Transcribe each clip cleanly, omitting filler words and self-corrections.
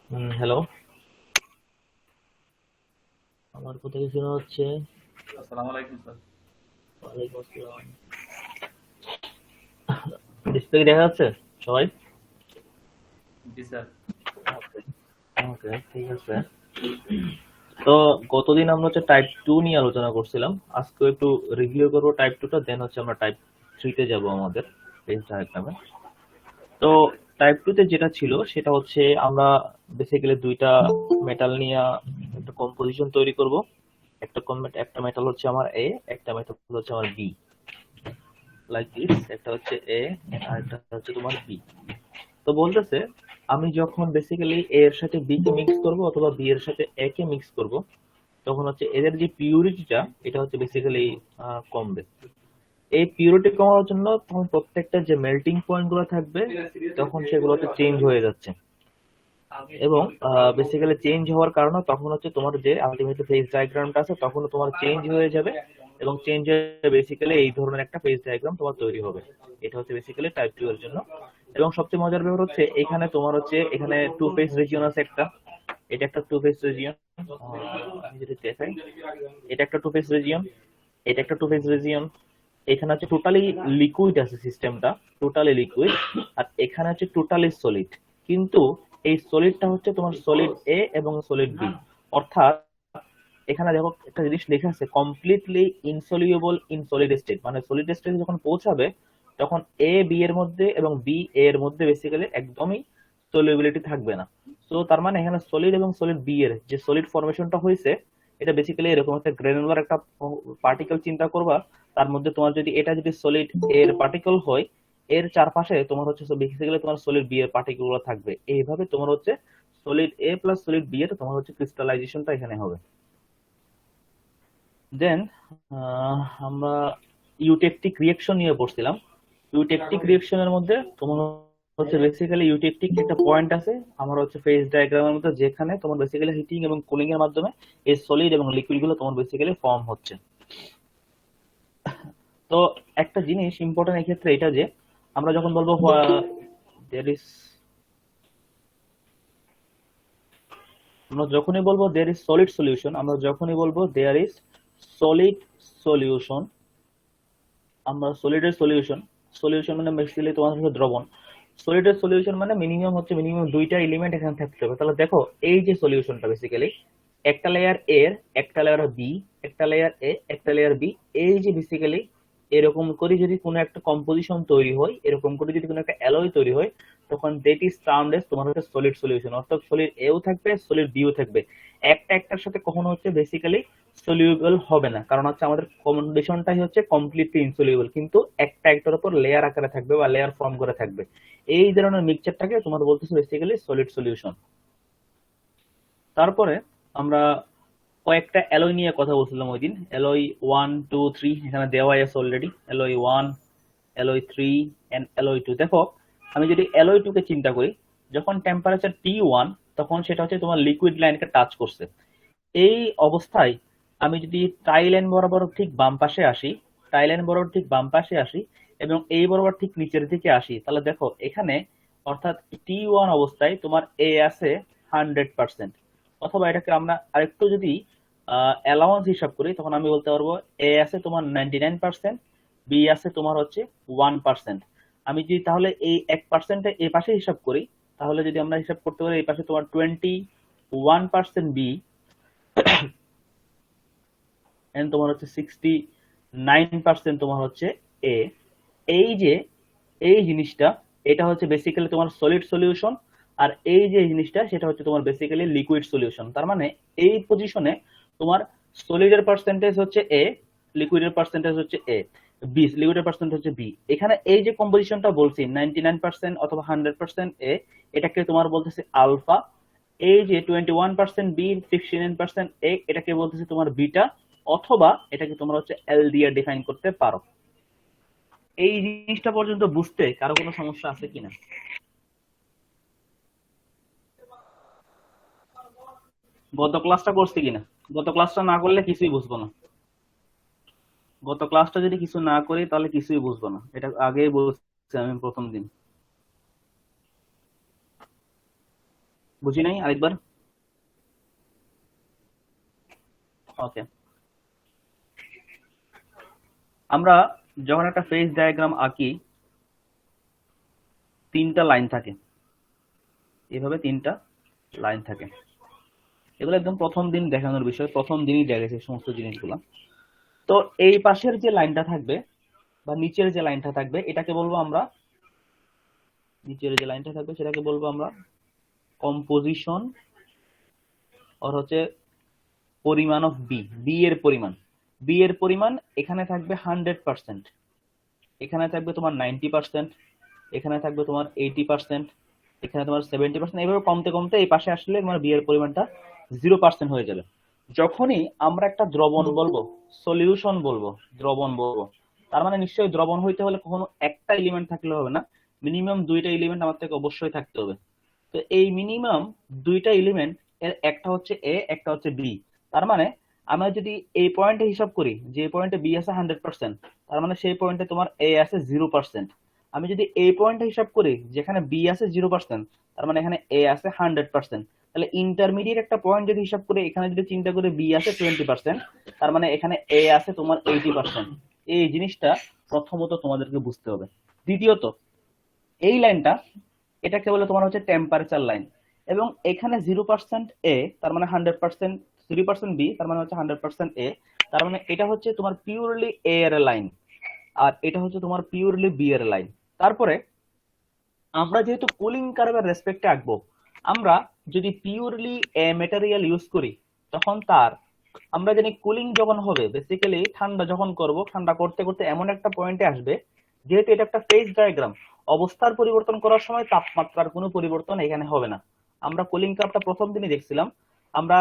Hello, আমার কথা কি শোনা হচ্ছে? আসসালামু আলাইকুম স্যার। ওয়ালাইকুম আসসালাম। ডিসপ্লে দেখা যাচ্ছে সবাই? জি স্যার। ওকে, ওকে, ঠিক আছে। তো গতদিন আমরা হচ্ছে টাইপ 2 নিয়ে আলোচনা করছিলাম। আজকে একটু রিভিউ করব টাইপ 2 টা, দেন হচ্ছে আমরা টাইপ 3 তে যাব আমাদের পেজ ডায়াগ্রামে। তো টাইপ 2 তে যেটা ছিল সেটা হচ্ছে আমরা বেসিক্যালি দুইটা মেটাল নিয়ে একটা কম্পোজিশন তৈরি করব। একটা মেটাল হচ্ছে আমার এ, একটা মেটাল হচ্ছে আমার বি, লাইক দিস। একটা হচ্ছে এ আর একটা হচ্ছে তোমার বি। তো বলতেছে আমি যখন বেসিক্যালি এ এর সাথে বি কে মিক্স করব অথবা বি এর সাথে এ কে মিক্স করব, তখন হচ্ছে এদের যে পিউরিটিটা এটা হচ্ছে বেসিক্যালি কমবে। এই পিউরিটি কমানোর জন্য তখন প্রত্যেকটা যে মেল্টিং পয়েন্ট গুলো থাকবে তখন সেগুলোতে চেঞ্জ হয়ে যাচ্ছে, এবং বেসিক্যালি চেঞ্জ হওয়ার কারণে তখন হচ্ছে তোমার যে আলটিমেটলি ফেজ ডায়াগ্রামটা আছে তখন তোমার চেঞ্জ হয়ে যাবে, এবং চেঞ্জ হয়ে বেসিক্যালি এই ধরনের একটা ফেজ ডায়াগ্রাম তোমার তৈরি হবে। এটা হচ্ছে বেসিক্যালি টাইপ 2 এর জন্য। এবং সবচেয়ে মজার ব্যাপার হচ্ছে এখানে তোমার হচ্ছে এখানে টু ফেজ রিজিয়ন আছে একটা। এটা একটা টু ফেজ রিজিয়ন, আমি যদি দেখাই, এটা একটা টু ফেজ রিজিয়ন, এটা একটা টু ফেজ রিজিয়ন। এখানে হচ্ছে টোটালি লিকুইড আছে সিস্টেমটা, টোটালি লিকুইড। আর এখানে হচ্ছে টোটালি সলিড। কিন্তু এই সলিডটা হচ্ছে তোমার সলিড এ এবং সলিড বি, অর্থাৎ এখানে দেখো একটা জিনিস লেখা আছে completely insoluble in solid state, মানে সলিড স্টেটে যখন পৌঁছাবে তখন এ বি এর মধ্যে এবং বি এ এর মধ্যে বেসিক্যালি একদমই সলিউবিলিটি থাকবে না। তো তার মানে এখানে সলিড এবং সলিড বি এর যে সলিড ফরমেশনটা হয়েছে এটা বেসিক্যালি এরকম একটা গ্রানুলার একটা পার্টিকেল চিন্তা করবা। তার মধ্যে তোমার যদি এটা যদি সলিড এর পার্টিকেল হয়, এর চারপাশে তোমার হচ্ছে বেসিক্যালি তোমার সলিড বি এর পার্টিকেল গুলো থাকবে। এইভাবে তোমার হচ্ছে সলিড এ প্লাস সলিড বি এর তোমার হচ্ছে ক্রিস্টালাইজেশনটা এখানে হবে। দেন আমরা ইউটেকটিক রিয়েকশন নিয়ে পড়ছিলাম। ইউটেকটিক রিয়েকশনের মধ্যে তোমার হচ্ছে বেসিক্যালি ইউটেকটিক একটা পয়েন্ট আছে আমার হচ্ছে ফেজ ডায়াগ্রামের মধ্যে, যেখানে তোমার বেসিক্যালি হিটিং এবং কুলিং এর মাধ্যমে এই সলিড এবং লিকুইড গুলো তোমার বেসিক্যালি ফর্ম হচ্ছে। তো একটা জিনিস ইম্পর্টেন্ট এই ক্ষেত্রে এটা যে আমরা যখন বলবো দেয়ার ইজ, আমরা যখনই বলবো দেয়ার ইজ সলিড সলিউশন, আমরা যখনই বলবো দেয়ার ইজ সলিড সলিউশন, আমরা সলিডের সলিউশন, সলিউশন মানে বেসিক্যালি তোমার হচ্ছে দ্রবণ। সলিডের সলিউশন মানে মিনিমাম দুইটা এলিমেন্ট এখানে থাকতে হবে। তাহলে দেখো এই যে সলিউশনটা বেসিক্যালি একটা লেয়ার এর, একটা লেয়ার বি, একটা লেয়ার এ, একটা লেয়ার বি, এই যে বেসিক্যালি এরকম করে যদি কোনো একটা কম্পোজিশন তৈরি হয়, এরকম করে যদি কোনো একটা অ্যালয় তৈরি হয়, তখন দ্যাট ইজ টার্মড এজ তোমার হচ্ছে সলিড সলিউশন। অর্থাৎ সলিড এও থাকবে সলিড বিও থাকবে, একটা একটার সাথে কখনো হচ্ছে বেসিক্যালি সলিউবল হবে না, কারণ হচ্ছে আমাদের কন্ডিশনটাই হচ্ছে কমপ্লিটলি ইনসলিউবল, কিন্তু একটা একটার উপর লেয়ার আকারে থাকবে বা লেয়ার ফর্ম করে থাকবে। এই ধরনের মিক্সচারটাকে তোমার বলতেছে বেসিক্যালি সলিড সলিউশন। তারপরে আমরা কয়েকটা অ্যালয় নিয়ে কথা বলছিলাম ওই দিন। অ্যালয় 1 2 3 এখানে দেওয়া আছে already, alloy 1, alloy 3 and alloy 2। দেখো আমি যদি অ্যালয় 2 কে চিন্তা করি, যখন টেম্পারেচার T1 তখন সেটা হচ্ছে তোমার লিকুইড লাইনকে টাচ করছে। এই অবস্থায় আমি যদি টাই লাইন বরাবর ঠিক বাম পাশে আসি, টাই লাইন বরাবর ঠিক বাম পাশে আসি এবং এই বরাবর ঠিক নিচের দিকে আসি, তাহলে দেখো এখানে অর্থাৎ T1 অবস্থায় তোমার এ আছে 100%, অথবা এটাকে আমরা আরেকটু যদি অ্যালাউন্স হিসাব করি তখন আমি বলতে পারবো এ আছে তোমার 99%, বি আছে তোমার হচ্ছে 1%। আমি যদি তাহলে এই 1% এই পাশে হিসাব করি, তাহলে যদি আমরা হিসাব করতে পারি এই পাশে তোমার 21% বি এন্ড তোমার হচ্ছে 69% তোমার হচ্ছে এ। এই যে এই জিনিসটা এটা হচ্ছে বেসিক্যালি তোমার সলিড সলিউশন, আর এই যে জিনিসটা সেটা হচ্ছে তোমার বেসিক্যালি লিকুইড সলিউশন। তার মানে এই পজিশনে তোমার সলিডের পার্সেন্টেজ হচ্ছে এ, লিকুইডের পার্সেন্টেজ হচ্ছে এ, বি লিকুইডের পার্সেন্টেজ হচ্ছে বি। এখানে এই যে কম্পোজিশনটা বলছি 99% অথবা 100% এ, এটাকে তোমার বলতেছে আলফা। এই যে 21% বি, 69% এ, এটাকে বলতেছে তোমার বিটা, অথবা এটাকে তোমরা হচ্ছে এল দিয়ে ডিফাইন করতে পারো। এই জিনিসটা পর্যন্ত বুঝতে কারো কোনো সমস্যা আছে কিনা? গত ক্লাসটা করছি কিনা? গত ক্লাসটা না করলে কিছুই বুঝবো না। গত ক্লাসটা যদি কিছু না করি তাহলে কিছুই বুঝবো না, এটা আগেই বলছি আমি প্রথম দিন। বুঝি নাই আরেকবার। ওকে, আমরা যখন একটা ফেজ ডায়াগ্রাম আঁকি, তিনটা লাইন থাকে, এভাবে তিনটা লাইন থাকে। এগুলো একদম প্রথম দিন দেখানোর বিষয়, প্রথম দিনই দেখেছে সমস্ত জিনিসগুলো। তো এই পাশের যে লাইনটা থাকবে বা নিচের যে লাইনটা থাকবে, এটাকে বলবো আমরা, নিচের যে লাইনটা থাকবে সেটাকে বলবো আমরা কম্পোজিশন, আর হচ্ছে পরিমাণ অফ বি, বি এর পরিমাণ। বি এর পরিমাণ এখানে থাকবে 100%, এখানে থাকবে তোমার 90%, এখানে থাকবে তোমার 80%, এখানে তোমার 70%, এইভাবে কমতে কমতে এই পাশে আসলে তোমার বি এর পরিমাণটা 0% হয়ে যাবে। যখনই আমরা একটা দ্রবণ বলবো, সলিউশন বলবো, দ্রবণ বলবো, তার মানে নিশ্চয়ই দ্রবণ হইতে হলে কখনো একটা এলিমেন্ট থাকলে হবে না, মিনিমাম দুইটা এলিমেন্ট আমার থেকে অবশ্যই থাকতে হবে। তো এই মিনিমাম দুইটা এলিমেন্ট, এর একটা হচ্ছে এ, একটা হচ্ছে বি। তার মানে আমরা যদি এই পয়েন্টে হিসাব করি, যে পয়েন্টে বি আছে 100%, তার মানে সেই পয়েন্টে তোমার এ আছে 0%। আমি যদি এই পয়েন্টে হিসাব করি যেখানে বি আছে 0%, তার মানে এখানে এ আছে 100%। তাহলে ইন্টারমিডিয়েট একটা পয়েন্ট যদি হিসাব করি, এখানে যদি চিন্তা করি বি আছে 20%, তার মানে এখানে এ আছে তোমার 80%। এই জিনিসটা প্রথমত তোমাদেরকে বুঝতে হবে। দ্বিতীয়ত, এই লাইনটা, এটাকে বলে তোমার হচ্ছে টেম্পারেচার লাইন, এবং এখানে 0% এ, তার মানে 100%, 0% বি, তার মানে হচ্ছে 100% এ, তার মানে এটা হচ্ছে তোমার পিওরলি এ এর লাইন, আর এটা হচ্ছে তোমার পিওরলি বি এর লাইন। তারপরে আমরা যেহেতু কুলিং কার্ভের রেসপেক্টে আঁকবো, আমরা যদি পিওরলি এ মেটেরিয়াল ইউজ করি, তখন তার, আমরা জানি কুলিং যখন হবে, বেসিক্যালি ঠান্ডা যখন করব, ঠান্ডা করতে করতে এমন একটা পয়েন্টে আসবে, যেহেতু এটা একটা ফেজ ডায়াগ্রাম, অবস্থার পরিবর্তন করার সময় তাপমাত্রার কোনো পরিবর্তন এখানে হবে না। আমরা কুলিং কার্ভটা প্রথম দিনই দেখছিলাম। আমরা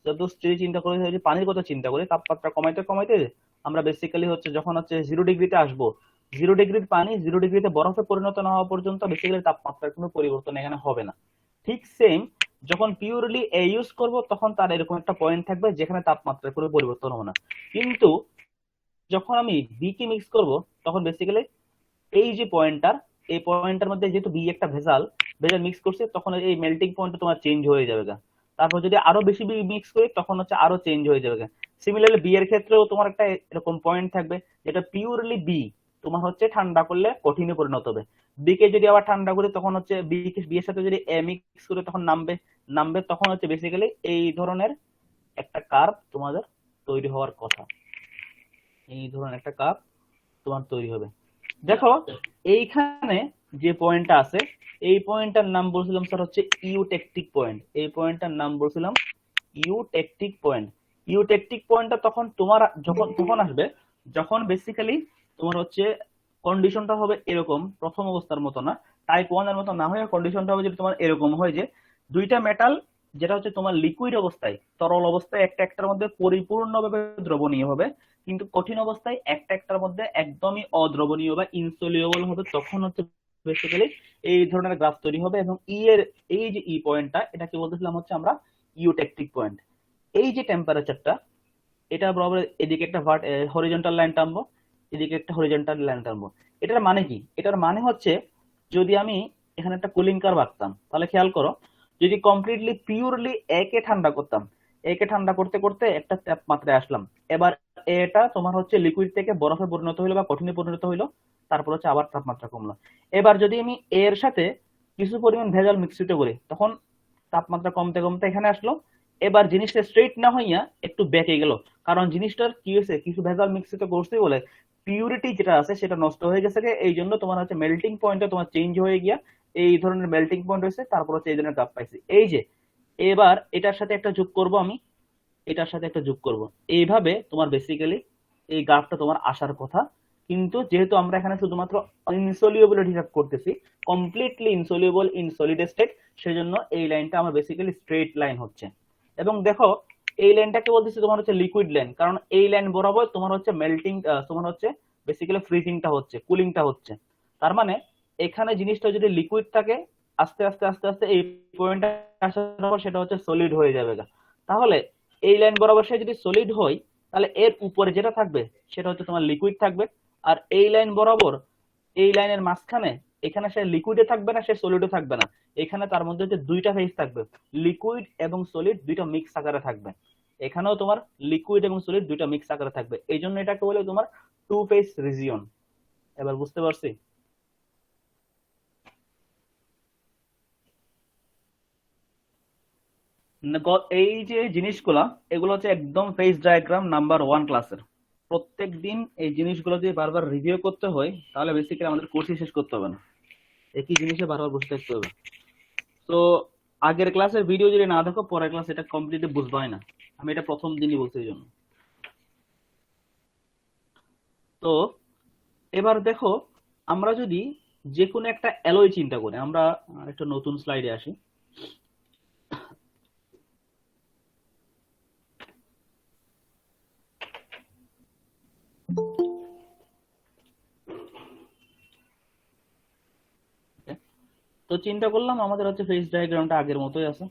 যদি চিন্তা করি, যদি পানির কথা চিন্তা করি, তাপমাত্রা কমাইতে কমাইতে আমরা বেসিক্যালি হচ্ছে যখন হচ্ছে 0 ডিগ্রিতে আসবো, 0 ডিগ্রির পানি 0 ডিগ্রিতে বরফে পরিণত না হওয়া পর্যন্ত বেসিক্যালি তাপমাত্রার কোনো পরিবর্তন এখানে হবে না। ঠিক সেম, যখন পিওরলি এ ইউজ করব, তখন তার এরকম একটা পয়েন্ট থাকবে যেখানে তাপমাত্রার কোনো পরিবর্তন হবে না। কিন্তু যখন আমি বি কে মিক্স করব, তখন বেসিক্যালি এই যে পয়েন্টটার, এই পয়েন্টটার মধ্যে যেহেতু বি একটা ভেজাল ভেজাল মিক্স করছে, তখন এই মেল্টিং পয়েন্টটা তোমার চেঞ্জ হয়ে যাবে। তারপর যদি আরো বেশি বি মিক্স করি, তখন হচ্ছে আরো চেঞ্জ হয়ে যাবে। সিমিলারলি বি এর ক্ষেত্রেও তোমার একটা এরকম পয়েন্ট থাকবে, যেটা পিওরলি বি তোমার হচ্ছে ঠান্ডা করলে কঠিনে পরিণত হবে। বি কে যদি আবার ঠান্ডা করি, তখন হচ্ছে বি এর সাথে যদি এ মিক্স করে তখন নামবে নামবে তখন হচ্ছে বেসিক্যালি এই ধরনের একটা কার্ভ তোমাদের তৈরি হওয়ার কথা। এই ধরনের একটা কার্ভ তোমার তৈরি হবে। দেখো এইখানে যে পয়েন্টটা আছে, এই পয়েন্টটার নাম বলছিলাম স্যার হচ্ছে ইউটেকটিক পয়েন্ট। এই পয়েন্টটার নাম বলছিলাম ইউটেকটিক পয়েন্ট। ইউটেকটিক পয়েন্টটা তখন তোমার যখন আসবে, যখন বেসিক্যালি তোমার হচ্ছে কন্ডিশনটা হবে এরকম, প্রথম অবস্থার মতো না, টাইপ 1 এর মতো না হয়ে কন্ডিশনটা হবে যদি তোমার এরকম হয় যে দুইটা মেটাল, যেটা হচ্ছে তোমার লিকুইড অবস্থায়, তরল অবস্থায় একটা একটার মধ্যে পরিপূর্ণভাবে দ্রবণীয় হবে, কিন্তু কঠিন অবস্থায় একটা একটার মধ্যে একদমই অদ্রবণীয় বা ইনসলিউবল হবে, তখন হচ্ছে বেসিক্যালি এই ধরনের গ্রাফ তৈরি হবে। এবং ই এর এই যে ই পয়েন্টটা, এটা কি বলতেছিলাম হচ্ছে আমরা ইউটেকটিক পয়েন্ট। এই যে টেম্পারেচারটা, এটা বরাবর এদিকে একটা হরিজন্টাল লাইন টানবো, এদিকে একটা হরিজন্টাল লাইন টানবো। এটার মানে কি? এটার মানে হচ্ছে, যদি আমি এখানে একটা কুলিং কার্ভ আঁকতাম, তাহলে খেয়াল করো, যদি কমপ্লিটলি পিওরলি একে ঠান্ডা করতাম, একে ঠান্ডা করতে করতে একটা তাপমাত্রায় আসলাম, এবার এটা তোমার হচ্ছে লিকুইড থেকে বরফে পরিণত হইলো বা কঠিনে পরিণত হইলো, তারপর হচ্ছে আবার তাপমাত্রা কমলো। এবার যদি আমি এর সাথে কিছু পরিমাণ ভেজাল মিশ্রিত করি, তখন তাপমাত্রা কমতে কমতে এখানে আসলো। এবার জিনিসটা স্ট্রেট না হইয়া একটু বেঁকে গেল, কারণ জিনিসটার কি হয়েছে, কিছু ভেজাল মিশ্রিত করছে বলে পিউরিটি যেটা আছে সেটা নষ্ট হয়ে গেছে। এই জন্য তোমার হচ্ছে মেল্টিং পয়েন্টটা তোমার চেঞ্জ হয়ে গিয়া এই ধরনের মেল্টিং পয়েন্ট হয়েছে, তারপর হচ্ছে এই ধরনের গ্রাফ পাইছি। এই যে এবার এটার সাথে একটা যোগ করব, আমি এটার সাথে একটা যোগ করব, এইভাবে তোমার বেসিক্যালি এই গ্রাফটা তোমার আসার কথা। কিন্তু যেহেতু আমরা এখানে শুধুমাত্র ইনসলিউবল হিসাব করতেছি, completely insoluble in solid state, সেজন্য এই লাইনটা আমার বেসিক্যালি স্ট্রেট লাইন হচ্ছে। এবং দেখো এই লাইনটাকে বলতেছি তোমার হচ্ছে লিকুইড লাইন, কারণ এই লাইন বরাবর তোমার হচ্ছে মেল্টিং, তোমার হচ্ছে বেসিক্যালি ফ্রিজিংটা হচ্ছে, কুলিংটা হচ্ছে। তার মানে এখানে জিনিসটা যদি লিকুইড থাকে, আস্তে আস্তে আস্তে আস্তে এই পয়েন্টটা আসার পর সেটা হচ্ছে সলিড হয়ে যাবে। তাহলে এই লাইন বরাবর সে যদি সলিড হয়, তাহলে এর উপরে যেটা থাকবে সেটা হচ্ছে তোমার লিকুইড থাকবে, আর এই লাইন বরাবর, এই লাইনের মাঝখানে এখানে সে লিকুইডে থাকবে না, সে সলিডে থাকবে না, এখানে তার মধ্যে যে দুইটা ফেজ থাকবে, লিকুইড এবং সলিড দুইটা মিক্স আকারে থাকবে। এখানেও তোমার লিকুইড এবং সলিড দুইটা মিক্স আকারে থাকবে, এই জন্য এটাকে বলে তোমার টু ফেজ রিজিয়ন। এবার বুঝতে পারছি? এই যে জিনিসগুলা, এগুলো হচ্ছে একদম ফেজ ডায়াগ্রাম নাম্বার 1 ক্লাসের। প্রত্যেক দিন এই জিনিসগুলো যদি বারবার রিভিউ করতে হয়, তাহলে বেসিক্যালি আমাদের কোর্সই শেষ করতে হবে না, একই জিনিসে বারবার বসে থাকতে হবে। তো আগের ক্লাসের ভিডিও যদি না দেখো, পরের ক্লাস এটা কমপ্লিটলি বুঝবাই না। আমি এটা প্রথম দিনই বলছি এই জন্য। তো এবার দেখো, আমরা যদি যে কোনো একটা অ্যালয় চিন্তা করি, আমরা একটা নতুন স্লাইডে আসি। তো চিন্তা করলাম আমাদের হচ্ছে ফেজ ডায়াগ্রামটা আগের মতোই আছে।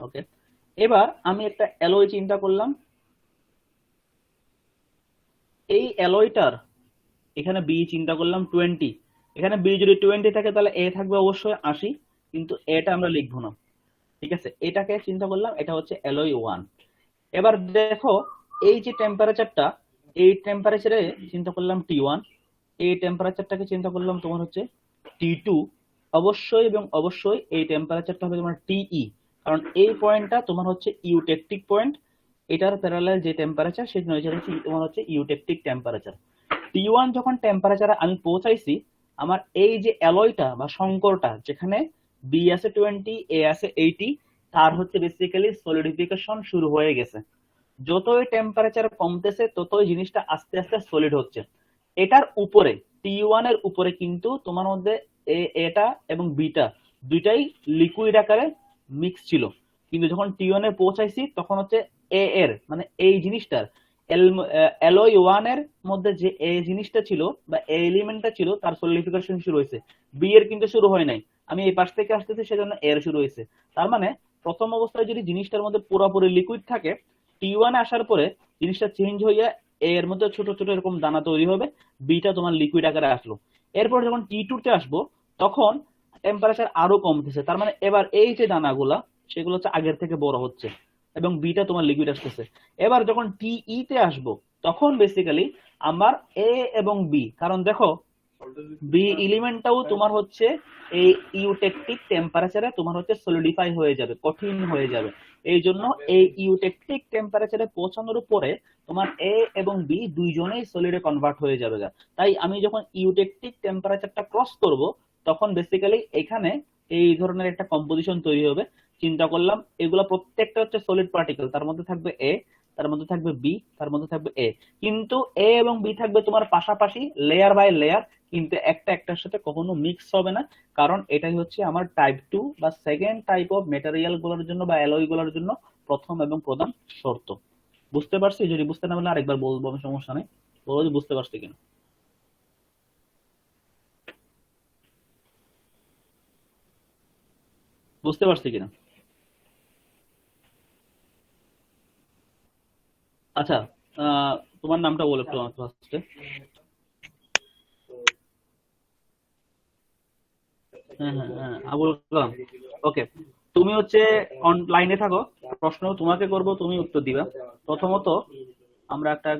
ওকে, এবার আমি একটা অ্যালয় চিন্তা করলাম। এই অ্যালয়টার এখানে বি চিন্তা করলাম 20, এখানে বি যদি 20 থাকে তাহলে এ থাকবে অবশ্যই 80, কিন্তু এটা আমরা লিখবো না। ঠিক আছে, এটাকে চিন্তা করলাম, এটা হচ্ছে অ্যালয় 1। এবার দেখো, এই যে টেম্পারেচারটা, এই টেম্পারেচারে চিন্তা করলাম T1, এই টেম্পারেচারটাকে চিন্তা করলাম তোমার হচ্ছে T2। অবশ্যই এবং অবশ্যই এই টেম্পারেচারটা হবে তোমার TE, কারণ এই পয়েন্টটা তোমার হচ্ছে ইউটেকটিক পয়েন্ট। এটার প্যারালাল যে টেম্পারেচার, সেই তোমার হচ্ছে ইউটেকটিক টেম্পারেচার। T1 যখন টেম্পারেচারে আমি পৌঁছাইছি, আমার এই যে অ্যালয়টা বা সংকরটা, যেখানে বি আছে 20, এ আছে 80, তার হচ্ছে বেসিক্যালি সলিডিফিকেশন শুরু হয়ে গেছে। যতই টেম্পারেচার কমতেছে ততই জিনিসটা আস্তে আস্তে সলিড হচ্ছে। এটার উপরে, T1 এর উপরে কিন্তু তোমার মধ্যে এটা এবং বিটা দুইটাই লিকুইড আকারে মিক্স ছিল, কিন্তু যখন T1 এ পৌঁছাইছি তখন হচ্ছে এ এর মানে এই জিনিসটার অ্যালয় 1 এর মধ্যে যে এ জিনিসটা ছিল বা এ এলিমেন্টটা ছিল, তার সলিডিফিকেশন শুরু হয়েছে। বি এর কিন্তু শুরু হয় নাই, আমি এই পাশ থেকে আসতেছি সেজন্য এর শুরু হয়েছে। তার মানে প্রথম অবস্থায় যদি জিনিসটার মধ্যে পুরোপুরি লিকুইড থাকে, T1 এ আসার পরে জিনিসটা চেঞ্জ হইয়া এর মধ্যে ছোট ছোট এরকম দানা তৈরি হবে, বিটা তোমার লিকুইড আকারে আসলো। এরপর যখন T2 তে আসবো, তখন টেম্পারেচার আরো কমতেছে, তার মানে এবার এই যে দানাগুলা সেগুলো হচ্ছে আগের থেকে বড় হচ্ছে এবং বিটা তোমার লিকুইড আসতেছে। এবার যখন TE তে আসবো, তখন বেসিক্যালি আমার এ এবং বি, কারণ দেখো বি এলিমেন্টটাও তোমার হচ্ছে এই ইউটেকটিক টেম্পারেচারে তোমার হচ্ছে সলিডিফাই হয়ে যাবে, কঠিন হয়ে যাবে। এই জন্য এই ইউটেকটিক টেম্পারেচারে পৌঁছানোর পরে তোমার এ এবং বি দুইজনেই সলিডে কনভার্ট হয়ে যাবে। তাই আমি যখন ইউটেকটিক টেম্পারেচারটা ক্রস করব, তখন বেসিক্যালি এখানে এই ধরনের একটা কম্পোজিশন তৈরি হবে। চিন্তা করলাম এগুলো প্রত্যেকটা হচ্ছে সলিড পার্টিকেল, তার মধ্যে থাকবে এ, তার মধ্যে থাকবে বি, তার মধ্যে থাকবে এ, কিন্তু এ এবং বি থাকবে তোমার পাশাপাশি লেয়ার বাই লেয়ার, কিন্তু একটা একটার সাথে কখনো মিক্স হবে না, কারণ এটাই হচ্ছে আমার টাইপ 2 বা সেকেন্ড টাইপ অফ মেটেরিয়াল গুলোর জন্য বা অ্যালয় গুলোর জন্য প্রথম এবং প্রধান শর্ত। বুঝতে পারছি? যদি বুঝতে না পারলে আরেকবার বলবো, আমি সমস্যা নেই, বলো বুঝতে পারছি কিনা। বুঝতে পারছি কিনা? আচ্ছা, তোমার নামটা বলো একটু আমাকে ফার্স্টে। হ্যাঁ হ্যাঁ হ্যাঁ, আবুল কালাম। ওকে, তুমি হচ্ছে অনলাইনে থাকো, প্রশ্ন তোমাকে করব, তুমি উত্তর দিবা। প্রথমত আমরা একটা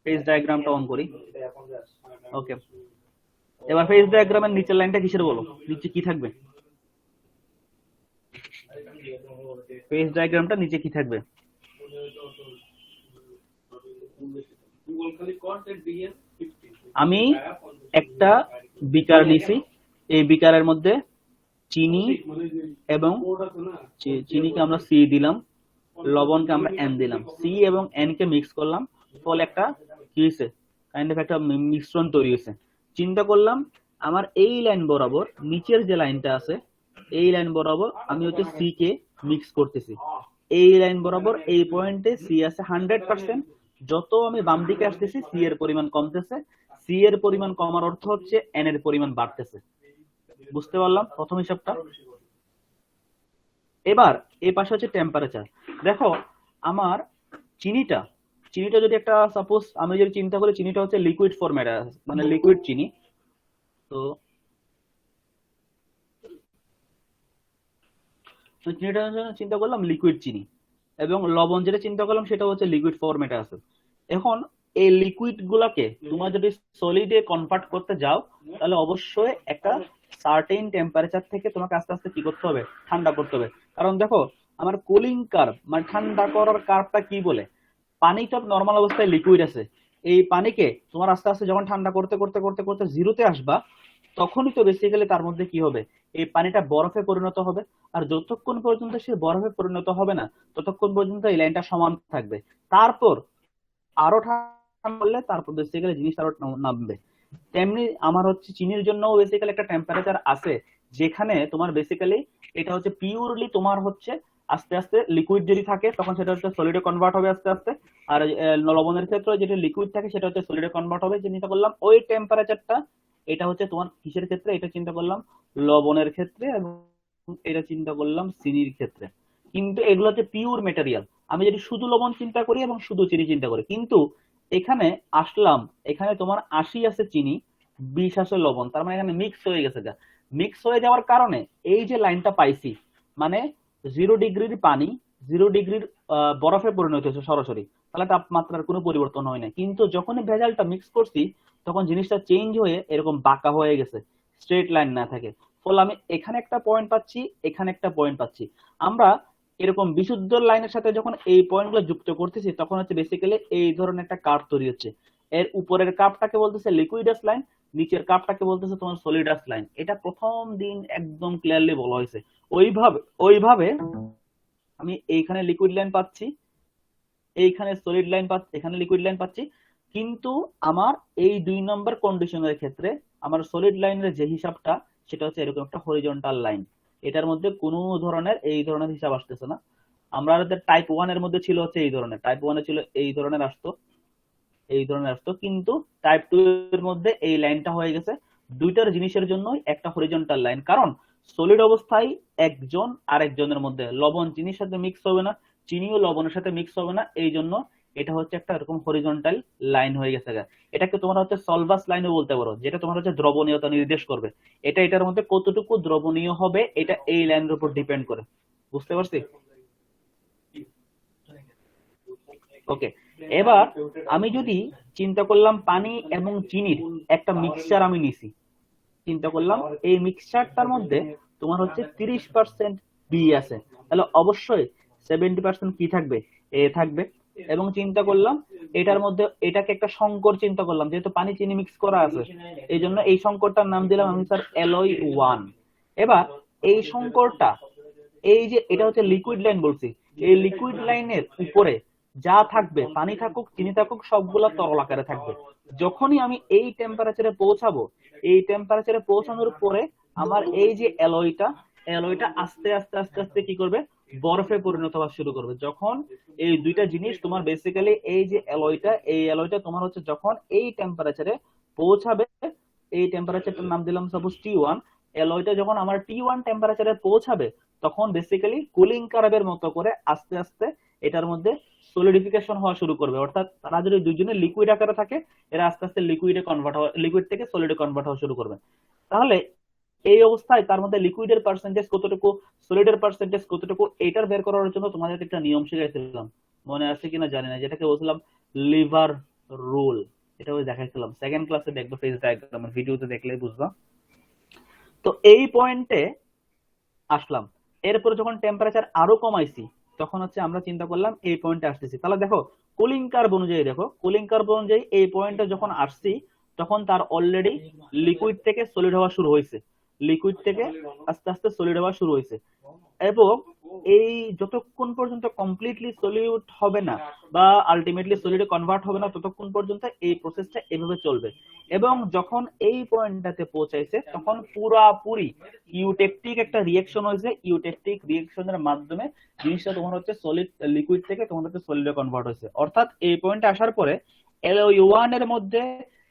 পেজ ডায়াগ্রামটা অন করি। ওকে, এবার পেজ ডায়াগ্রামের নিচের লাইনটা কিসের বলো, নিচে কি থাকবে? পেজ ডায়াগ্রামটা নিচে কি থাকবে? আমি একটা বিকার নিছি, এই বিকারের মধ্যে চিনি এবং চিনিকে আমরা সি দিলাম, লবণকে আমরা এন দিলাম, সি এবং এন কে মিক্স করলাম, ফলে একটা কি হয়েছে, কাইন্ড অফ একটা মিশ্রণ তৈরি হয়েছে। চিন্তা করলাম আমার এই লাইন বরাবর নিচের যে লাইনটা আছে, এই লাইন বরাবর আমি হচ্ছে সি কে মিক্স করতেছি। এই লাইন বরাবর এই পয়েন্টে সি আছে 100%, যত আমি বাম দিকে আসতেছি সি এর পরিমাণ কমতেছে, সি এর পরিমাণ কমার অর্থ হচ্ছে এন এর পরিমাণ বাড়তেছে। বুঝতে পারলাম প্রথম হিসাবটা। এবার এই পাশে হচ্ছে টেম্পারেচার। দেখো আমার চিনিটা চিনিটা যদি একটা সাপোজ আমি যদি চিন্তা করি চিনিটা হচ্ছে লিকুইড ফরম্যাটে, মানে লিকুইড চিনি। তো চিনিটা চিন্তা করলাম লিকুইড চিনি, এবং লবণ যেটা চিন্তা করলাম সেটা হচ্ছে লিকুইড ফরম্যাটে আছে। এখন এই লিকুইড গুলাকে তোমরা যদি সলিডে কনভার্ট করতে যাও তাহলে অবশ্যই একটা সার্টেন টেম্পারেচার থেকে তোমাকে আস্তে আস্তে কি করতে হবে, ঠান্ডা করতে হবে। কারণ দেখো আমার কুলিং কার্ভ মানে ঠান্ডা করার কার্ভটা কি বলে, পানিটা নর্মাল অবস্থায় লিকুইড আছে, এই পানিকে তোমার আস্তে আস্তে যখন ঠান্ডা করতে করতে করতে করতে জিরোতে আসবা তখনই তো বেসিক্যালি তার মধ্যে কি হবে, এই পানিটা বরফে পরিণত হবে। আর যতক্ষণ পর্যন্ত সে বরফে পরিণত হবে না ততক্ষণ পর্যন্ত এই লাইনটা সমান থাকবে। তারপর আরো ঠান্ডা করলে তারপর বেসিক্যালি জিনিস আরো নামবে। তেমনি আমার হচ্ছে চিনির জন্য বেসিক্যালি একটা টেম্পারেচার আছে যেখানে তোমার বেসিক্যালি এটা হচ্ছে পিওরলি তোমার হচ্ছে আস্তে আস্তে লিকুইড যদি থাকে তখন সেটা হচ্ছে সলিডে কনভার্ট হবে আস্তে আস্তে। আর লবণের ক্ষেত্রে যেটা লিকুইড থাকে সেটা হচ্ছে সলিডে কনভার্ট হবে। চিন্তা করলাম ওই টেম্পারেচারটা, এটা হচ্ছে তোমার কিসের ক্ষেত্রে, এটা চিন্তা করলাম লবণের ক্ষেত্রে, এবং এটা চিন্তা করলাম চিনির ক্ষেত্রে। কিন্তু এগুলো হচ্ছে পিওর মেটেরিয়াল। আমি যদি শুধু লবণ চিন্তা করি এবং শুধু চিনি চিন্তা করি, কিন্তু এখানে আসলাম, এখানে তোমার 80 আছে চিনি, 20 আছে লবণ, তার মানে এখানে মিক্স হয়ে গেছে। মিক্স হয়ে যাওয়ার কারণে এই যে লাইনটা পাইছি, মানে 0 ডিগ্রির পানি 0 ডিগ্রির বরফে পরিণত হয়েছে সরাসরি, তাহলে তাপমাত্রার কোনো পরিবর্তন হয় না। কিন্তু যখনই ভেজালটা মিক্স করছি তখন জিনিসটা চেঞ্জ হয়ে এরকম বাঁকা হয়ে গেছে, স্ট্রেট লাইন না থাকে। ফলে আমি এখানে একটা পয়েন্ট পাচ্ছি, এখানে একটা পয়েন্ট পাচ্ছি। আমরা এরকম বিশুদ্ধ লাইনের সাথে যখন এই পয়েন্টগুলো যুক্ত করতেছি তখন হচ্ছে বেসিক্যালি এই ধরনের একটা কার্ভ তৈরি হচ্ছে। এর উপরের কার্ভটাকে বলতেছে লিকুইডাস লাইন, নিচের কার্ভটাকে বলতেছে তোমার সলিডাস লাইন। এটা প্রথম দিন একদম ক্লিয়ারলি বলা হয়েছে। ওইভাবে আমি এইখানে লিকুইড লাইন পাচ্ছি, এইখানে সলিড লাইন পাচ্ছি, এখানে লিকুইড লাইন পাচ্ছি। কিন্তু আমার এই 2 নম্বর কন্ডিশনের ক্ষেত্রে আমার সলিড লাইনের যে হিসাবটা সেটা হচ্ছে এরকম একটা হরিজন্টাল লাইন। এটার মধ্যে কোনো ধরনের এই ধরনের হিসাব আসতেছে না। আমাদের টাইপ 1 এর মধ্যে ছিল হচ্ছে এই ধরনের, টাইপ 1 এ ছিল এই ধরনের আসতো, এই ধরনের আসতো। কিন্তু টাইপ 2 এর মধ্যে এই লাইনটা হয়ে গেছে দুইটার জিনিসের জন্যই একটা হরিজন্টাল লাইন। কারণ সলিড অবস্থায় একজন আরেকজনের মধ্যে, লবণ চিনির সাথে মিক্স হবে না, চিনিও লবণের সাথে মিক্স হবে না, এই জন্য এটা হচ্ছে একটা এরকম হরিজন্টাল লাইন হয়ে গেছে। এটাকে তোমরা হচ্ছে সলভাস লাইনও বলতে পারো, যেটা তোমার হচ্ছে দ্রবণীয়তা নির্দেশ করবে। এটা এটার মধ্যে কতটুকু দ্রবণীয় হবে এটা এই লাইনের উপর ডিপেন্ড করে। বুঝতে পারছি? ওকে, এবার আমি যদি চিন্তা করলাম পানি এবং চিনির একটা মিক্সচার আমি নিছি, চিন্তা করলাম এই মিক্সচারটার মধ্যে তোমার হচ্ছে 30% বি আছে, তাহলে অবশ্যই 70% কি থাকবে, এ থাকবে। এবং চিন্তা করলাম এটার মধ্যে এটাকে একটা সংকর চিন্তা করলাম, যেহেতু পানি চিনি মিক্স করা আছে এই জন্য এই সংকরটার নাম দিলাম আমি স্যার অ্যালয় 1। এবার এই সংকরটা, এই যে এটা হচ্ছে লিকুইড লাইন বলছি, এই লিকুইড লাইনের উপরে যা থাকবে, পানি থাকুক চিনি থাকুক, সবগুলা তরল আকারে থাকবে। যখনই আমি এই টেম্পারেচারে পৌঁছাবো, এই টেম্পারেচারে পৌঁছানোর পরে আমার এই যে অ্যালয়টা আস্তে আস্তে আস্তে আস্তে কি করবে, বরফে পরিণত হওয়া শুরু করবে। যখন এই দুইটা জিনিস তোমার বেসিক্যালি এই যে এই অ্যালয়টা তোমার হচ্ছে যখন এই টেম্পারেচারে পৌঁছাবে, এই টেম্পারেচারটার নাম দিলাম সাপোজ T1, অ্যালয়টা যখন আমার T1 টেম্পারেচারে পৌঁছাবে তখন বেসিক্যালি কুলিং কার্ভের মতো করে আস্তে আস্তে এটার মধ্যে সলিডিফিকেশন হওয়া শুরু করবে। অর্থাৎ তারা যদি দুইজনে লিকুইড আকারে থাকে এরা আস্তে আস্তে লিকুইড থেকে সলিডে কনভার্ট হওয়া শুরু করবে। তাহলে এই অবস্থায় তার মধ্যে লিকুইডের পার্সেন্টেজ কতটুকু, সলিডের পার্সেন্টেজ কতটুকু, এইটার বের করার জন্য তোমাদের একটা নিয়ম শিখাইছিলাম, মনে আছে কিনা জানি না, যেটাকে বলছিলাম লিভার রুল। এটা ওই দেখাইছিলাম সেকেন্ড ক্লাসে, দেখবো ফেজ ডায়াগ্রাম ভিডিওতে দেখলেই বুঝবা। তো এই পয়েন্টে আসলাম, এরপর যখন টেম্পারেচার আরো কমাইছি তখন হচ্ছে আমরা চিন্তা করলাম এই পয়েন্টে আসতেছি। তাহলে দেখো কুলিং কার্ভ অনুযায়ী এই পয়েন্টে যখন আসছি তখন তার অলরেডি লিকুইড থেকে সলিড হওয়া শুরু হয়েছে, লিকুইড থেকে আস্তে আস্তে সলিড হওয়া শুরু হয়েছে। এবং এই যতক্ষণ পর্যন্ত কমপ্লিটলি সলিড হবে না বা আলটিমেটলি সলিডে কনভার্ট হবে না ততক্ষণ পর্যন্ত এই প্রসেসটা এভাবে চলবে। এবং যখন এই পয়েন্টটাতে পৌঁছাইছে তখন পুরাপুরি ইউটেকটিক একটা রিঅ্যাকশন হয়েছে, ইউটেকটিক রিঅ্যাকশনের মাধ্যমে জিনিসটা তোমার হচ্ছে সলিড লিকুইড থেকে তোমার হচ্ছে সলিডে কনভার্ট হয়েছে। অর্থাৎ এই পয়েন্টে আসার পরে LOE1 এর মধ্যে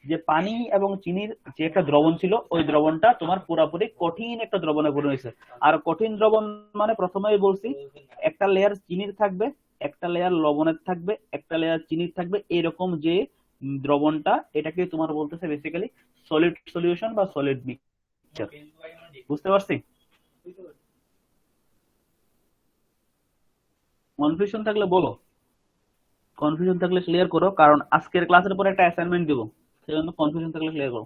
যে পানি এবং চিনির যে একটা দ্রবণ ছিল ওই দ্রবণটা তোমার পুরোপুরি কঠিন একটা দ্রবণে পরিণত হয়েছে। আর কঠিন দ্রবণ মানে প্রথমেই বলছি একটা লেয়ার চিনির থাকবে, একটা লেয়ার লবণের থাকবে, একটা লেয়ার চিনির থাকবে, এরকম যে দ্রবণটা এটাকে তোমার বলতেছে বেসিক্যালি সলিড সলিউশন বা সলিড মিক্সচার। বুঝতে পারছি? কনফিউশন থাকলে বলো, কনফিউশন থাকলে ক্লিয়ার করো, কারণ আজকের ক্লাসের পরে একটা অ্যাসাইনমেন্ট দেবো, সেজন্য কনফিউশন থাকলে ক্লিয়ার করো।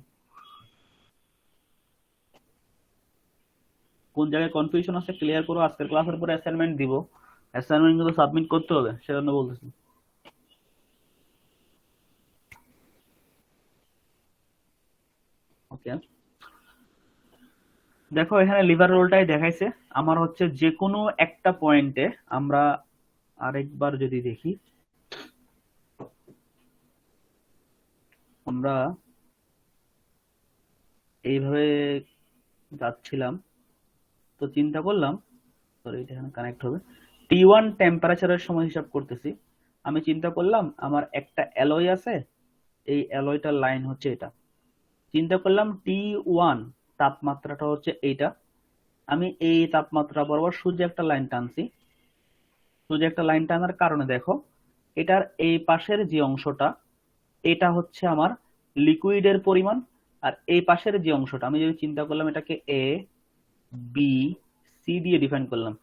কোন জায়গায় কনফিউশন আছে ক্লিয়ার করো, আজকের ক্লাসের পরে অ্যাসাইনমেন্ট দিব, অ্যাসাইনমেন্ট কিন্তু সাবমিট করতে হবে, সেজন্য বলতেছি। ওকে, দেখো এখানে লিভার রোলটাই দেখাইছে আমার হচ্ছে যে কোনো একটা পয়েন্টে। আমরা আরেকবার যদি দেখি, আমরা এইভাবে যাচ্ছিলাম, তো চিন্তা করলাম, সরি এটা এখানে কানেক্ট হবে, T1 টেম্পারেচারের সময় হিসাব করতেছি। আমি চিন্তা করলাম আমার একটা অ্যালয় আছে, এই অ্যালয়টার লাইন হচ্ছে এটা। চিন্তা করলাম T1 তাপমাত্রাটা হচ্ছে এইটা, আমি এই তাপমাত্রা বরাবর সোজা একটা লাইন টানছি। সোজা একটা লাইন টানার কারণে দেখো এটার এই পাশের যে অংশটা এটা হচ্ছে আমার লিকুইডের পরিমাণ, আর এই পাশের যে অংশটা আমি যদি চিন্তা করলাম এটাকে এ বি সি দিয়ে ডিফাইন করলাম,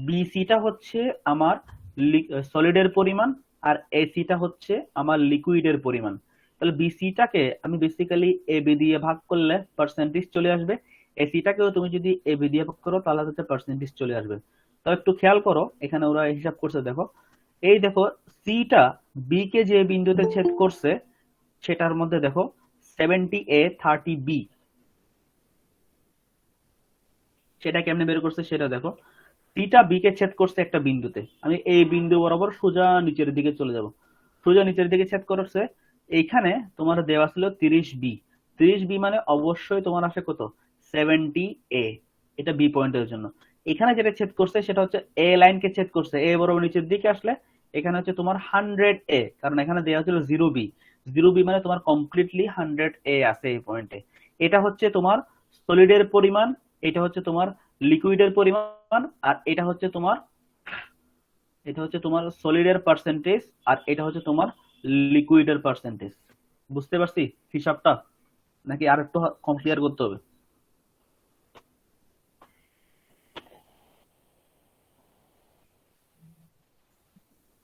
বি সিটা হচ্ছে আমার সলিডের পরিমাণ আর এসিটা হচ্ছে আমার লিকুইডের পরিমাণ। তাহলে বিসিটাকে আমি বেসিক্যালি এবি দিয়ে ভাগ করলে পার্সেন্টেজ চলে আসবে, এসিটাকেও তুমি যদি এবি দিয়ে ভাগ করো তাহলে তাতে পার্সেন্টেজ চলে আসবে। তো একটু খেয়াল করো এখানে ওরা হিসাব করছে, দেখো এই দেখো সিটা বি কে যে বিন্দুতে ছেদ করছে সেটার মধ্যে দেখো 70A 30B, সেটা কেমনে বের করছে সেটা দেখো। সিটা বি কে ছেদ করছে একটা বিন্দুতে, আমি এই বিন্দু বরাবর সোজা নিচের দিকে চলে যাব, সোজা নিচের দিকে ছেদ করছে। এইখানে তোমার দেওয়া ছিল 30B, 30B মানে অবশ্যই তোমার আসে কত 70A, এটা বি পয়েন্টের জন্য। এখানে যেটা ছেদ করছে সেটা হচ্ছে এ লাইনকে ছেদ করছে, এ বরাবর নিচের দিকে আসলে এখানে হচ্ছে তোমার 100A, কারণ এখানে দেওয়া ছিল 0B, 0B মানে তোমার কমপ্লিটলি 100A আছে এই পয়েন্টে। এটা হচ্ছে তোমার সলিডের পরিমাণ, এটা হচ্ছে তোমার লিকুইডের পরিমাণ, আর এটা হচ্ছে তোমার সলিডের পার্সেন্টেজ, আর এটা হচ্ছে তোমার লিকুইডের পার্সেন্টেজ। বুঝতে পারছি হিসাবটা, নাকি আর একটু ক্লিয়ার করতে হবে?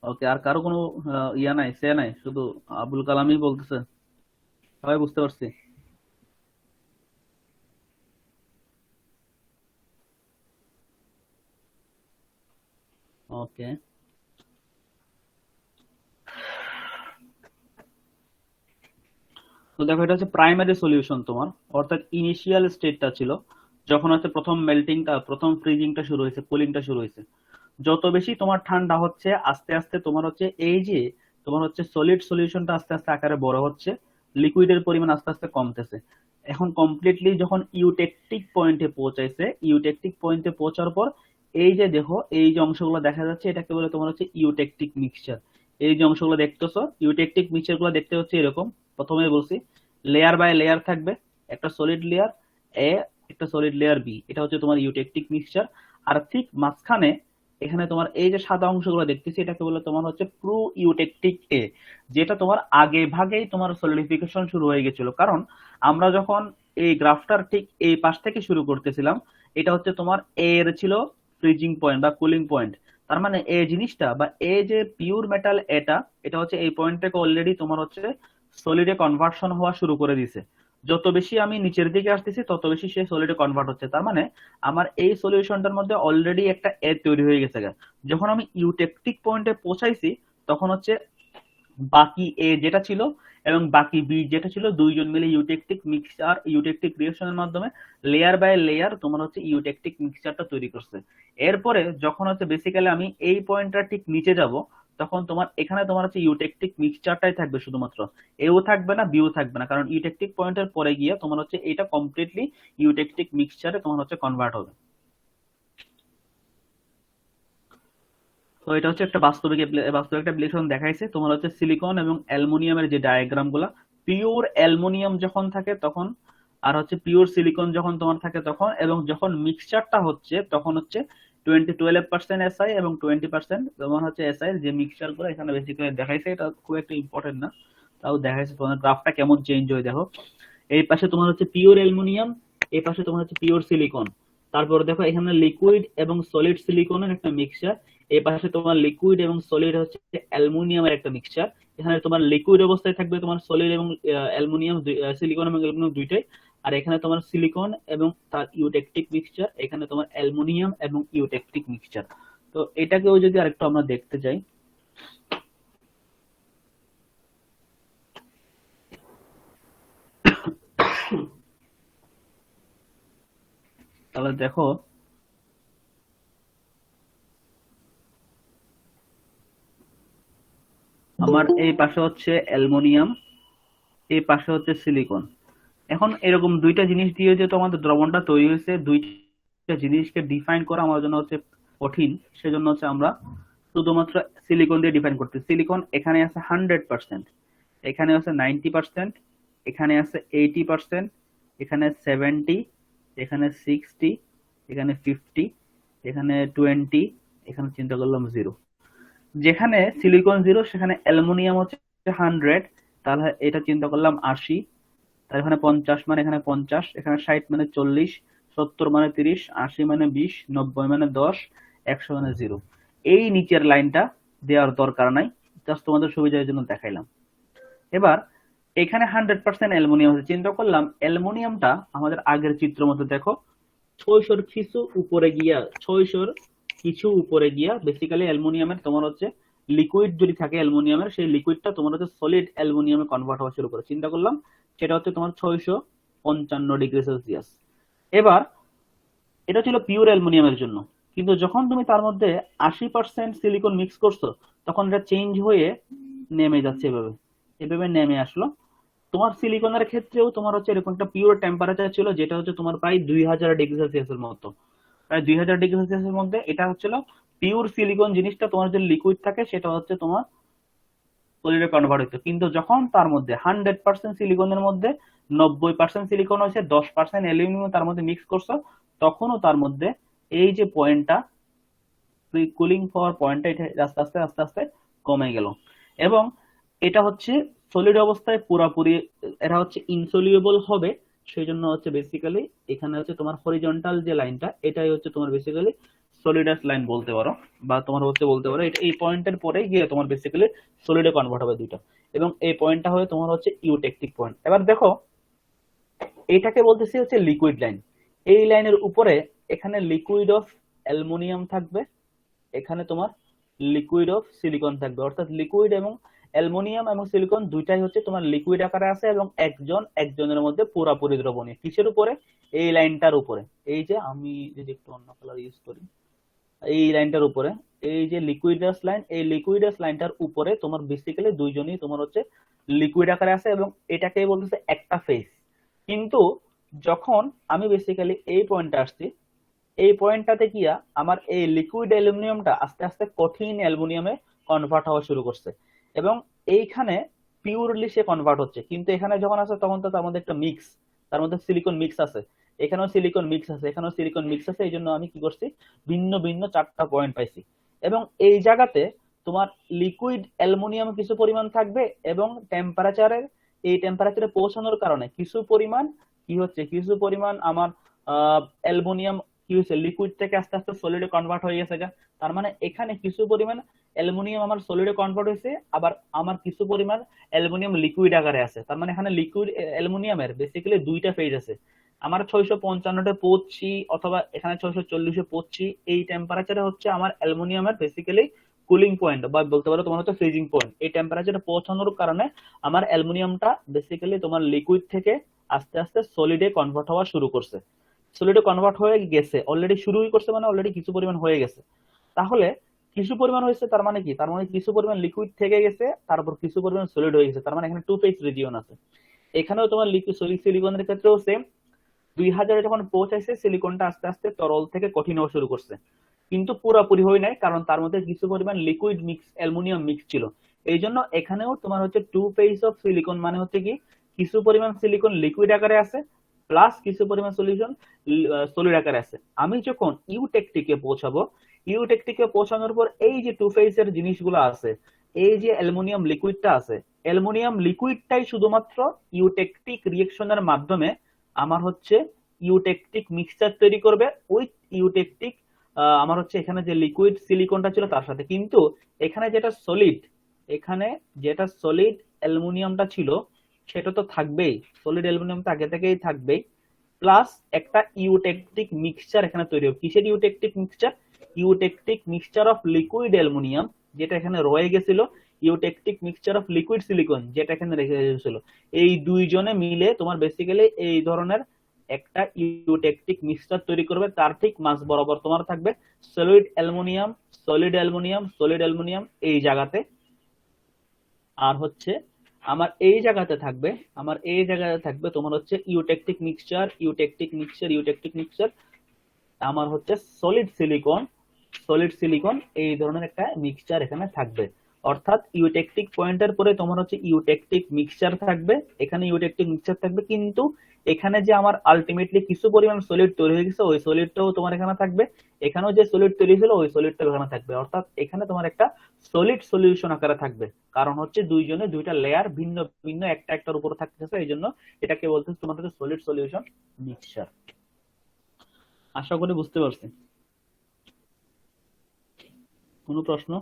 ওকে, আর কারো কোনো ইয়া নাই, সে নাই, শুধু আবুল কালামই বলতেছে? সবাই বুঝতে পারছি? ওকে, তো দেখো এটা হচ্ছে প্রাইমারি সলিউশন তোমার, অর্থাৎ ইনিশিয়াল স্টেটটা ছিল যখন হচ্ছে প্রথম মেল্টিংটা, প্রথম ফ্রিজিংটা শুরু হয়েছে, কুলিংটা শুরু হয়েছে। যত বেশি তোমার ঠান্ডা হচ্ছে আস্তে আস্তে তোমার হচ্ছে এই যে তোমার হচ্ছে সলিড সলিউশনটা আস্তে আস্তে আকারে বড় হচ্ছে, লিকুইডের পরিমাণ আস্তে আস্তে কমতেছে। এখন কমপ্লিটলি যখন ইউটেকটিক পয়েন্টে পৌঁছাইছে, ইউটেকটিক পয়েন্টে পৌঁছার পর এই যে দেখো এই যে অংশগুলো দেখা যাচ্ছে এটাকে বলে তোমার হচ্ছে ইউটেকটিক মিক্সচার। এই যে অংশগুলো দেখতেছো ইউটেকটিক মিক্সচার গুলো দেখতে হচ্ছে এরকম, প্রথমে বলছি লেয়ার বাই লেয়ার থাকবে, একটা সলিড লেয়ার এ, একটা সলিড লেয়ার বি, এটা হচ্ছে তোমার ইউটেকটিক মিক্সচার। আর ঠিক মাঝখানে এখানে তোমার এই যে সাদা অংশগুলো দেখতেছি এটাকে বলে তোমার হচ্ছে প্রো ইউটেকটিক এ, যেটা তোমার আগে ভাগেই তোমার সলিডিফিকেশন শুরু হয়ে গেছিল। কারণ আমরা যখন এই গ্রাফটার ঠিক এই পাশ থেকে শুরু করতেছিলাম, এটা হচ্ছে তোমার এ এর ছিল ফ্রিজিং পয়েন্ট বা কুলিং পয়েন্ট। তার মানে এই জিনিসটা বা এই যে পিওর মেটাল এটা হচ্ছে এই পয়েন্ট থেকে অলরেডি তোমার হচ্ছে সলিডে কনভার্সন হওয়া শুরু করে দিছে। যত বেশি আমি নিচের দিকে আসতেছি তত বেশি সে সলিডে কনভার্ট হচ্ছে। তার মানে আমার এই সলিউশনটার মধ্যে অলরেডি একটা এ তৈরি হয়ে গেছে। যখন আমি ইউটেকটিক পয়েন্টে পৌঁছাইছি তখন হচ্ছে বাকি এ যেটা ছিল এবং বাকি বি যেটা ছিল দুইজন মিলে ইউটেকটিক মিক্সচার, ইউটেকটিক রিঅ্যাকশনের মাধ্যমে লেয়ার বাই লেয়ার তোমার হচ্ছে ইউটেকটিক মিক্সচারটা তৈরি করছে। এরপরে যখন হচ্ছে বেসিক্যালি আমি এই পয়েন্টটা ঠিক নিচে যাব তখন তোমার এখানে তোমার হচ্ছে ইউটেকটিক মিক্সচারটাই থাকবে শুধুমাত্র, এও থাকবে না বিও থাকবে না, কারণ ইউটেকটিক পয়েন্টের পরে গিয়ে তোমার হচ্ছে এটা কমপ্লিটলি ইউটেকটিক মিক্সচারে তোমার হচ্ছে কনভার্ট হবে। তো এটা হচ্ছে একটা বাস্তবিক একটা অ্যাপ্লিকেশন দেখাইছে তোমার হচ্ছে সিলিকন এবং অ্যালুমিনিয়ামের যে ডায়াগ্রাম গুলা পিওর অ্যালুমিনিয়াম যখন থাকে তখন, আর হচ্ছে পিওর সিলিকন যখন তোমার থাকে তখন, এবং যখন মিক্সচারটা হচ্ছে তখন হচ্ছে 12% এসআই এবং 20% তোমার হচ্ছে এসআই। যে মিক্সচার গুলো এখানে বেসিক্যালি দেখাইছে, এটা খুব একটা ইম্পর্টেন্ট না, তাও দেখাইছে তোমার গ্রাফটা কেমন চেঞ্জ হয় দেখো। এই পাশে তোমার হচ্ছে পিওর অ্যালুমিনিয়াম, এই পাশে তোমার হচ্ছে পিওর সিলিকন। তারপর দেখো এখানে লিকুইড এবং সলিড সিলিকনের একটা মিক্সচার, এই পাশে তোমার লিকুইড এবং সলিড হচ্ছে অ্যালুমিনিয়ামের একটা মিক্সচার। এখানে তোমার লিকুইড অবস্থায় থাকবে তোমার সলিড এবং অ্যালুমিনিয়াম, সিলিকন এবং অ্যালুমিনিয়াম দুইটাই। আর এখানে তোমার সিলিকন এবং তার ইউটেকটিক মিক্সচার, এখানে তোমার অ্যালুমিনিয়াম এবং ইউটেকটিক মিক্সচার। তো এটাকেও যদি আরেকটু আমরা দেখতে চাই, তাহলে দেখো আমার এই পাশে হচ্ছে অ্যালুমিনিয়াম, এই পাশে হচ্ছে সিলিকন। এখন এরকম দুইটা জিনিস দিয়ে যে তোমাদের দ্রবণটা তৈরি হয়েছে, দুইটা জিনিসকে ডিফাইন করা আমার জন্য হচ্ছে কঠিন, সেজন্য হচ্ছে আমরা শুধুমাত্র সিলিকন দিয়ে ডিফাইন করতে। সিলিকন এখানে আছে 100%, এখানে আছে 90%, এখানে আছে 80%, এখানে 70, এখানে 60, এখানে 50, এখানে 20, এখানে চিন্তা করলাম 0। যেখানে সিলিকন 0 সেখানে অ্যালুমিনিয়াম হচ্ছে 100, তাহলে এটা চিন্তা করলাম 80, তার এখানে 50 মানে এখানে 50, এখানে 60 মানে 40, 70 মানে 30, 80 মানে 20, 90 মানে 10, 100 মানে 0। এই নিচের লাইনটা দেওয়ার দরকার নাই, জাস্ট তোমাদের সুবিধার জন্য দেখাইলাম। এবার এখানে 100% অ্যালুমিনিয়াম আছে, চিন্তা করলাম অ্যালুমিনিয়ামটা আমাদের আগের চিত্র মতো দেখো 600 কিছু উপরে গিয়া বেসিক্যালি অ্যালুমিনিয়ামের তোমার হচ্ছে লিকুইড যদি থাকে অ্যালুমিনিয়ামের, সেই লিকুইডটা তোমার হচ্ছে সলিড অ্যালুমিনিয়ামে কনভার্ট হওয়া শুরু করে। চিন্তা করলাম সেটা হচ্ছে তোমার 655°C। এবার এটা ছিল পিওর অ্যালুমিনিয়ামের জন্য, কিন্তু যখন তুমি তার মধ্যে 80% সিলিকন মিক্স করছো তখন এটা চেঞ্জ হয়ে নেমে যাচ্ছে, এভাবে এভাবে নেমে আসলো। তোমার সিলিকনের ক্ষেত্রেও তোমার হচ্ছে এরকম একটা পিওর টেম্পারেচার ছিল, যেটা হচ্ছে তোমার প্রায় 2000°C এর মতো, প্রায় 2000°C এর মধ্যে। এটা হচ্ছিল পিওর সিলিকন জিনিসটা, তোমার যে লিকুইড থাকে সেটা হচ্ছে তোমার সলিডে কনভার্ট হইতো। কিন্তু যখন তার মধ্যে 100% সিলিকনের মধ্যে 90% সিলিকন হয়েছে, 10% অ্যালুমিনিয়াম তার মধ্যে মিক্স করছো, তখনও তার মধ্যে এই যে পয়েন্টটা, কুলিং পাওয়ার পয়েন্টটা, এটা আস্তে আস্তে আস্তে আস্তে কমে গেল। এবং এটা হচ্ছে সলিড অবস্থায় পুরোপুরি এটা হচ্ছে ইনসলিউবল হবে, সেই জন্য হচ্ছে বেসিক্যালি এখানে হচ্ছে তোমার হরিজন্টাল যে লাইনটা, এটাই হচ্ছে তোমার বেসিক্যালি সলিডাস লাইন বলতে পারো, বা তোমার হচ্ছে বলতে পারো এটা এই পয়েন্টের পরে গিয়ে তোমার বেসিক্যালি সলিডে কনভার্ট হবে দুইটা, এবং এই পয়েন্টটা হবে তোমার হচ্ছে ইউটেকটিক পয়েন্ট। এবার দেখো এটাকে বলতেছি হচ্ছে লিকুইড লাইন। এই লাইনের উপরে এখানে লিকুইড অফ অ্যালুমিনিয়াম থাকবে, এখানে তোমার লিকুইড অফ সিলিকন থাকবে, অর্থাৎ লিকুইড এবং অ্যালুমিনিয়াম এবং সিলিকন দুইটাই হচ্ছে তোমার লিকুইড আকারে আছে, এবং একজনের মধ্যে পুরাপুরি দ্রবণীয়। কিসের উপরে? এই লাইনটার উপরে। এই যে আমি যদি একটু অন্য কালার ইউজ করি, এই লাইনটার উপরে, এই যে লিকুইডাস লাইন, এই লিকুইডাস লাইনটার উপরে তোমার বেসিক্যালি দুইজনই তোমার হচ্ছে লিকুইড আকারে আছে, এবং এটাকেই বলতেছে একটা ফেজ। কিন্তু যখন আমি বেসিক্যালি এই পয়েন্টে আসছি, এই পয়েন্টটাতে গিয়া আমার এই লিকুইড অ্যালুমিনিয়ামটা আস্তে আস্তে কঠিন অ্যালুমিনিয়ামে কনভার্ট হওয়া শুরু করছে, এবং এইখানে পিওরলি সে কনভার্ট হচ্ছে। কিন্তু এখানে যখন আছে তখন তো তার মধ্যে একটা মিক্স, তার মধ্যে সিলিকন মিক্স আছে, এখানেও সিলিকন মিক্স আছে, এখানেও সিলিকন মিক্স আছে। এই জন্য আমি কি করছি, ভিন্ন ভিন্ন 4টা পয়েন্ট পাইছি। এবং এই জায়গাতে তোমার লিকুইড অ্যালুমিনিয়াম কিছু পরিমাণ থাকবে, এবং এই টেম্পারেচারে পৌঁছানোর কারণে কিছু পরিমাণ কি হচ্ছে, কিছু পরিমাণ আমার অ্যালুমিনিয়াম কি হয়েছে, লিকুইড থেকে আস্তে আস্তে সলিডে কনভার্ট হয়ে গেছে। তার মানে এখানে কিছু পরিমাণ অ্যালুমিনিয়াম আমার সলিডে কনভার্ট হয়েছে, আবার আমার কিছু পরিমাণ অ্যালুমিনিয়াম লিকুইড আকারে আছে। তার মানে এখানে লিকুইড অ্যালুমিনিয়ামের বেসিক্যালি দুইটা ফেজ আছে। আমার 655-তে পৌঁছছি অথবা এখানে 640-এ পৌঁছছি, এই টেম্পারেচারে হচ্ছে আমার অ্যালুমিনিয়ামের বেসিক্যালি কুলিং পয়েন্ট, বা বলতে পারো তোমার হচ্ছে ফ্রিজিং পয়েন্ট। এই টেম্পারেচারে পৌঁছানোর কারণে আমার অ্যালুমিনিয়ামটা বেসিক্যালি তোমার লিকুইড থেকে আস্তে আস্তে সলিডে কনভার্ট হওয়া শুরু করছে, সলিডে কনভার্ট হয়ে গেছে, অলরেডি শুরুই করছে, মানে অলরেডি কিছু পরিমাণ হয়ে গেছে। তাহলে কিছু পরিমাণ হয়েছে তার মানে কি, তার মানে কিছু পরিমাণ লিকুইড থেকে গেছে, তারপর কিছু পরিমাণ সলিড হয়ে গেছে। তার মানে এখানে টু ফেজ রিজিয়ন আছে। এখানেও তোমার লিকুইড সিলিকনের ক্ষেত্রেও সেম, 2000-এ যখন পৌঁছাইছে সিলিকনটা আস্তে আস্তে তরল থেকে কঠিন হওয়া শুরু করছে, কিন্তু পুরোপুরি হয় নাই, কারণ তার মধ্যে কিছু পরিমাণ লিকুইড মিক্স অ্যালুমিনিয়াম মিক্স ছিল। এই জন্য এখানেও তোমার হচ্ছে 2 ফেজ অফ সিলিকন, মানে হচ্ছে কি কিছু পরিমাণ সিলিকন লিকুইড আকারে আছে প্লাস কিছু পরিমাণ সলিউশন সলিড আকারে আছে। আমি যখন ইউটেকটিকে পৌঁছাবো, ইউটেকটিকে পৌঁছানোর পর এই যে 2 ফেজ এর জিনিসগুলো আছে, এই যে অ্যালুমিনিয়াম লিকুইডটা আছে, অ্যালুমিনিয়াম লিকুইডটাই শুধুমাত্র ইউটেকটিক রিঅ্যাকশনের মাধ্যমে আমার হচ্ছে ইউটেকটিক মিক্সচার তৈরি করবে উইথ ইউটেকটিক আমার হচ্ছে এখানে যে লিকুইড সিলিকনটা ছিল তার সাথে। কিন্তু এখানে যেটা সলিড অ্যালুমিনিয়ামটা ছিল সেটা তো থাকবেই, সলিড অ্যালুমিনিয়াম তো আগে থেকেই থাকবেই, প্লাস একটা ইউটেকটিক মিক্সচার এখানে তৈরি হবে। কিসের eutectic mixture? Eutectic mixture of liquid aluminium যেটা এখানে রয়ে গেছিল, eutectic mixture of liquid silicon যেটা এখানে রেখে গেছিল। এই দুইজনে মিলে তোমার বেসিক্যালি এই ধরনের একটা ইউটেকটিক মিক্সচার তৈরি করবে। তার ঠিক মাঝ বরাবর তোমার থাকবে solid aluminium, solid aluminium, solid aluminium এই জায়গাতে। আর হচ্ছে আমার এই জায়গাতে থাকবে তোমার হচ্ছে eutectic mixture, eutectic mixture, eutectic mixture, আমার হচ্ছে সলিড সিলিকন এই ধরনের একটা মিক্সচার এখানে থাকবে। অর্থাৎ ইউটেকটিক পয়েন্টের পরে তোমার হচ্ছে ইউটেকটিক মিক্সচার থাকবে, এখানে ইউটেকটিক মিক্সচার থাকবে, কিন্তু এখানে যে আমার আলটিমেটলি কিছু পরিমাণ সলিড তৈরি হয়ে গেছে ওই সলিডটাও তোমার এখানে থাকবে, এখানেও যে সলিড তৈরি হলো ওই সলিডটাও এখানে থাকবে। অর্থাৎ এখানে তোমার একটা সলিড সলিউশন আকারে থাকবে, কারণ হচ্ছে দুইজনে দুইটা লেয়ার ভিন্ন ভিন্ন একটা একটার উপর থাকতেছে, এই জন্য এটাকে বলতেছে তোমার হচ্ছে সলিড সলিউশন মিক্সচার। আশা করি বুঝতে পারছি। কোনো প্রশ্ন?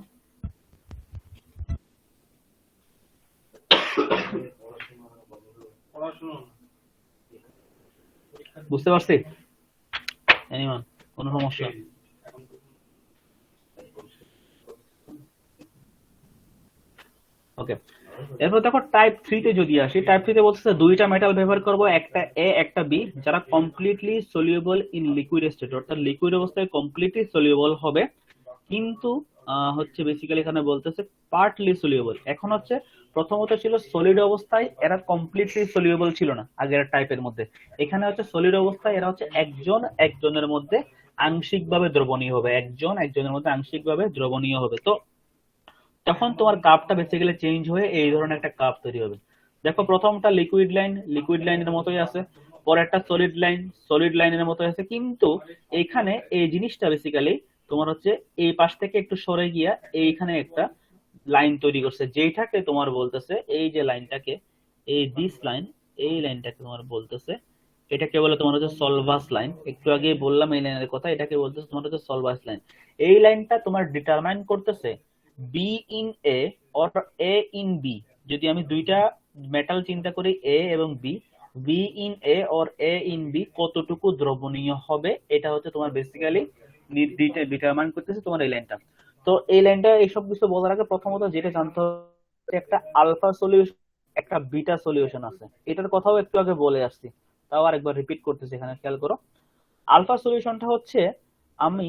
বুঝতে পারছি? এনিওয়ান কোনো সমস্যা? ওকে, এরপর দেখো টাইপ 3 তে যদি আসি, টাইপ 3 তে বলতেছে দুইটা মেটাল ব্যবহার করব, একটা এ একটা বি, যারা completely soluble in liquid state, অর্থাৎ লিকুইড অবস্থায় কমপ্লিটলি সলিউবল হবে, কিন্তু হচ্ছে বেসিক্যালি এখানে বলতেছে পার্টলি সলিউবল। এখন হচ্ছে প্রথমত ছিল সলিড অবস্থায় এরা কমপ্লিটলি সলিউবল ছিল না আগের টাইপের মধ্যে, এখানে হচ্ছে সলিড অবস্থায় এরা হচ্ছে একজন একজনের মধ্যে আংশিকভাবে দ্রবণীয় হবে, একজন একজনের মধ্যে আংশিকভাবে দ্রবণীয় হবে। তো তখন তোমার কাপটা বেসিক্যালি চেঞ্জ হয়ে এই ধরনের একটা কাপ তৈরি হবে। দেখো প্রথমটা লিকুইড লাইনের মতোই আছে, পরে একটা সলিড লাইনের মতোই আছে, কিন্তু এখানে এই জিনিসটা বেসিক্যালি তোমার হচ্ছে এই পাশ থেকে একটু সরে গিয়া এইখানে একটা লাইন তৈরি করছে, যেটাকে তোমার বলতেছে এই যে লাইনটাকে, এই দিস লাইন, এই লাইনটাকে তোমার বলতেছে, এটাকে বলে তোমার হচ্ছে সলভাস লাইন। একটু আগে বললাম এই লাইনের কথা, এটাকে বলতেছে তোমার হচ্ছে সলভাস লাইন। এই লাইনটা তোমার ডিটারমাইন করতেছে B in A or A in B. যদি আমি দুইটা মেটাল চিন্তা করি এ এবং B, B in A or A in B কতটুকু দ্রবণীয় হবে, এটা হচ্ছে তোমার বেসিক্যালি ডিটারমাইন করতেছে তোমার এই লাইনটা। তো এই লাইনটা এইসব কিছু বলার আগে প্রথমত যেটা জানতে হবে, একটা আলফা সলিউশন একটা বিটা সলিউশন আছে, এটার কথাও একটু আগে বলে আসছি, তাও আরেকবার রিপিট করতেছি, এখানে খেয়াল করো। আলফা সলিউশনটা হচ্ছে আমি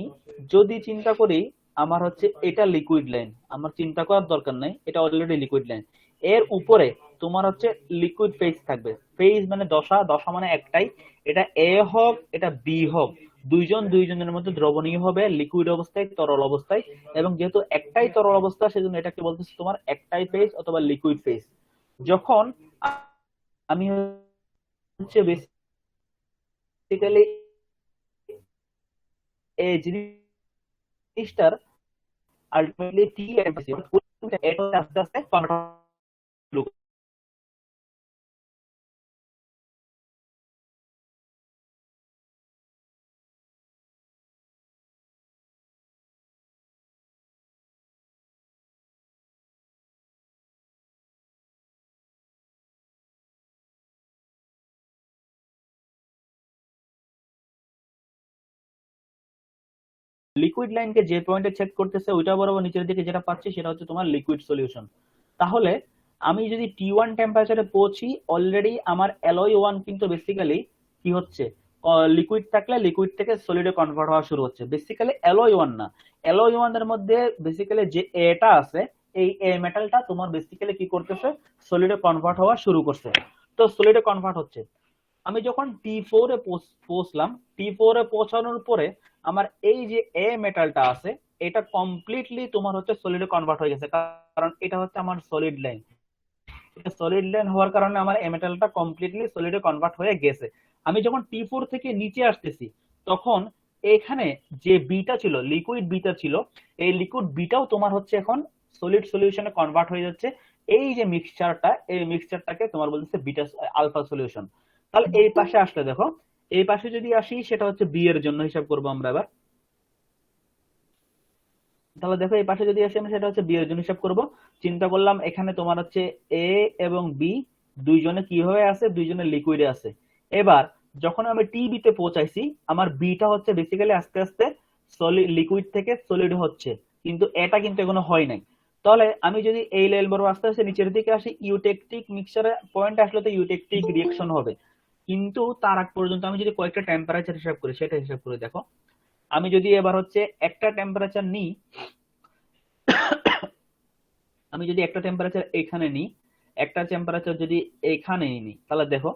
যদি চিন্তা করি আমার হচ্ছে এটা লিকুইড লাইন, আমার চিন্তা করার দরকার নাই, এটা অলরেডি লিকুইড লাইন, এর উপরে তোমার হচ্ছে লিকুইড ফেজ থাকবে। ফেজ মানে দশা, দশা মানে একটাই, এটা এ হোক এটা বি হোক, দুইজনের মধ্যে দ্রবণীয় হবে লিকুইড অবস্থায় তরল অবস্থায়, এবং যেহেতু একটাই তরল অবস্থা সেজন্য এটাকে বলতেছে তোমার একটাই ফেজ অথবা লিকুইড ফেজ। যখন আমি হচ্ছে বেসিক্যালি এই জিনিসটার আলটিমেটলি টি এটা আস্তে আস্তে কনভার্ট লিকুইড লাইনকে যে পয়েন্টে ছেদ করতেছে ওইটা বরাবর নিচের দিকে যেটা পাচ্ছি সেটা হচ্ছে তোমার লিকুইড সলিউশন। তাহলে আমি যদি T1 টেম্পারেচারে পৌঁছি, অলরেডি আমার অ্যালয় 1 কিন্তু বেসিক্যালি কি হচ্ছে, লিকুইড থাকলে লিকুইড থেকে সলিডে কনভার্ট হওয়া শুরু হচ্ছে। বেসিক্যালি অ্যালয় 1 না, অ্যালয় 1 এর মধ্যে বেসিক্যালি যে এটা আছে, এই এ মেটালটা তোমার বেসিক্যালি কি করতেছে, সলিডে কনভার্ট হওয়া শুরু করছে। তো সলিডে কনভার্ট হচ্ছে, আমি যখন T4 এ পৌঁছলাম, T4 এ পৌঁছানোর পরে আমার এই যে এ মেটালটা আছে, এটা কমপ্লিটলি তোমার হচ্ছে সলিডে কনভার্ট হয়ে গেছে, কারণ এটা হচ্ছে আমার সলিড লাইন। এটা সলিড লাইন হওয়ার কারণে আমার এই মেটালটা কমপ্লিটলি সলিডে কনভার্ট হয়ে গেছে। আমি যখন T4 থেকে নিচে আসতেছি তখন এখানে যে বিটা ছিল, লিকুইড বিটা ছিল, এই লিকুইড বিটাও তোমার হচ্ছে এখন সলিড সলিউশনে কনভার্ট হয়ে যাচ্ছে। এই যে মিক্সচারটা, এই মিক্সচারটাকে তোমার বলতেছে বিটা আলফা সলিউশন। তাহলে এই পাশে আসলে দেখো, এই পাশে যদি আসি সেটা হচ্ছে বি এর জন্য হিসাব করবো আমরা এবার। তাহলে দেখো এই পাশে যদি আসি আমরা সেটা হচ্ছে বি এর জন্য হিসাব করব। চিন্তা করলাম এখানে তোমার হচ্ছে এ এবং বি দুইজনে কি হয়ে আছে, দুইজনে লিকুইডে আছে। এবার যখন আমি টি বিতে পৌঁছাইছি আমার বিটা হচ্ছে বেসিক্যালি আস্তে আস্তে সলিড লিকুইড থেকে সলিড হচ্ছে, কিন্তু এটা কিন্তু এখনো হয় নাই। তাহলে আমি যদি এই লেভেল বড় আস্তে আস্তে নিচের দিকে আসি, ইউটেকটিক মিক্সচারে পয়েন্ট আসলে তো ইউটেকটিক রিঅ্যাকশন হবে, কিন্তু তার আগ পর্যন্ত আমি যদি কয়েকটা টেম্পারেচার হিসাব করি, সেটা হিসাব করে দেখো। আমি যদি এবার হচ্ছে একটা টেম্পারেচার নিই, আমি যদি একটা টেম্পারেচার এখানে নিই, একটা টেম্পারেচার যদি এখানে নিই, তাহলে দেখো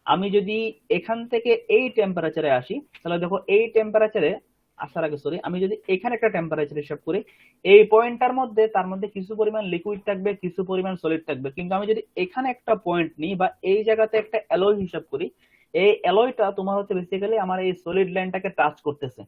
আমি যদি এখান থেকে এই টেম্পারেচারে আসি, তাহলে দেখো এই টেম্পারেচারে আসার আগে সরি আমি যদি এখানে একটা টেম্পারেচার হিসাব করি, এই পয়েন্টটার মধ্যে তার মধ্যে কিছু পরিমাণ লিকুইড থাকবে, কিছু পরিমাণ সলিড থাকবে। কিন্তু আমি যদি এখানে একটা পয়েন্ট নিই বা এই জায়গাতে একটা অ্যালয় হিসাব করি, এই অ্যালয়টা তোমার হচ্ছে বেসিক্যালি আমার এই সলিড লাইনটাকে টাচ করতেছে।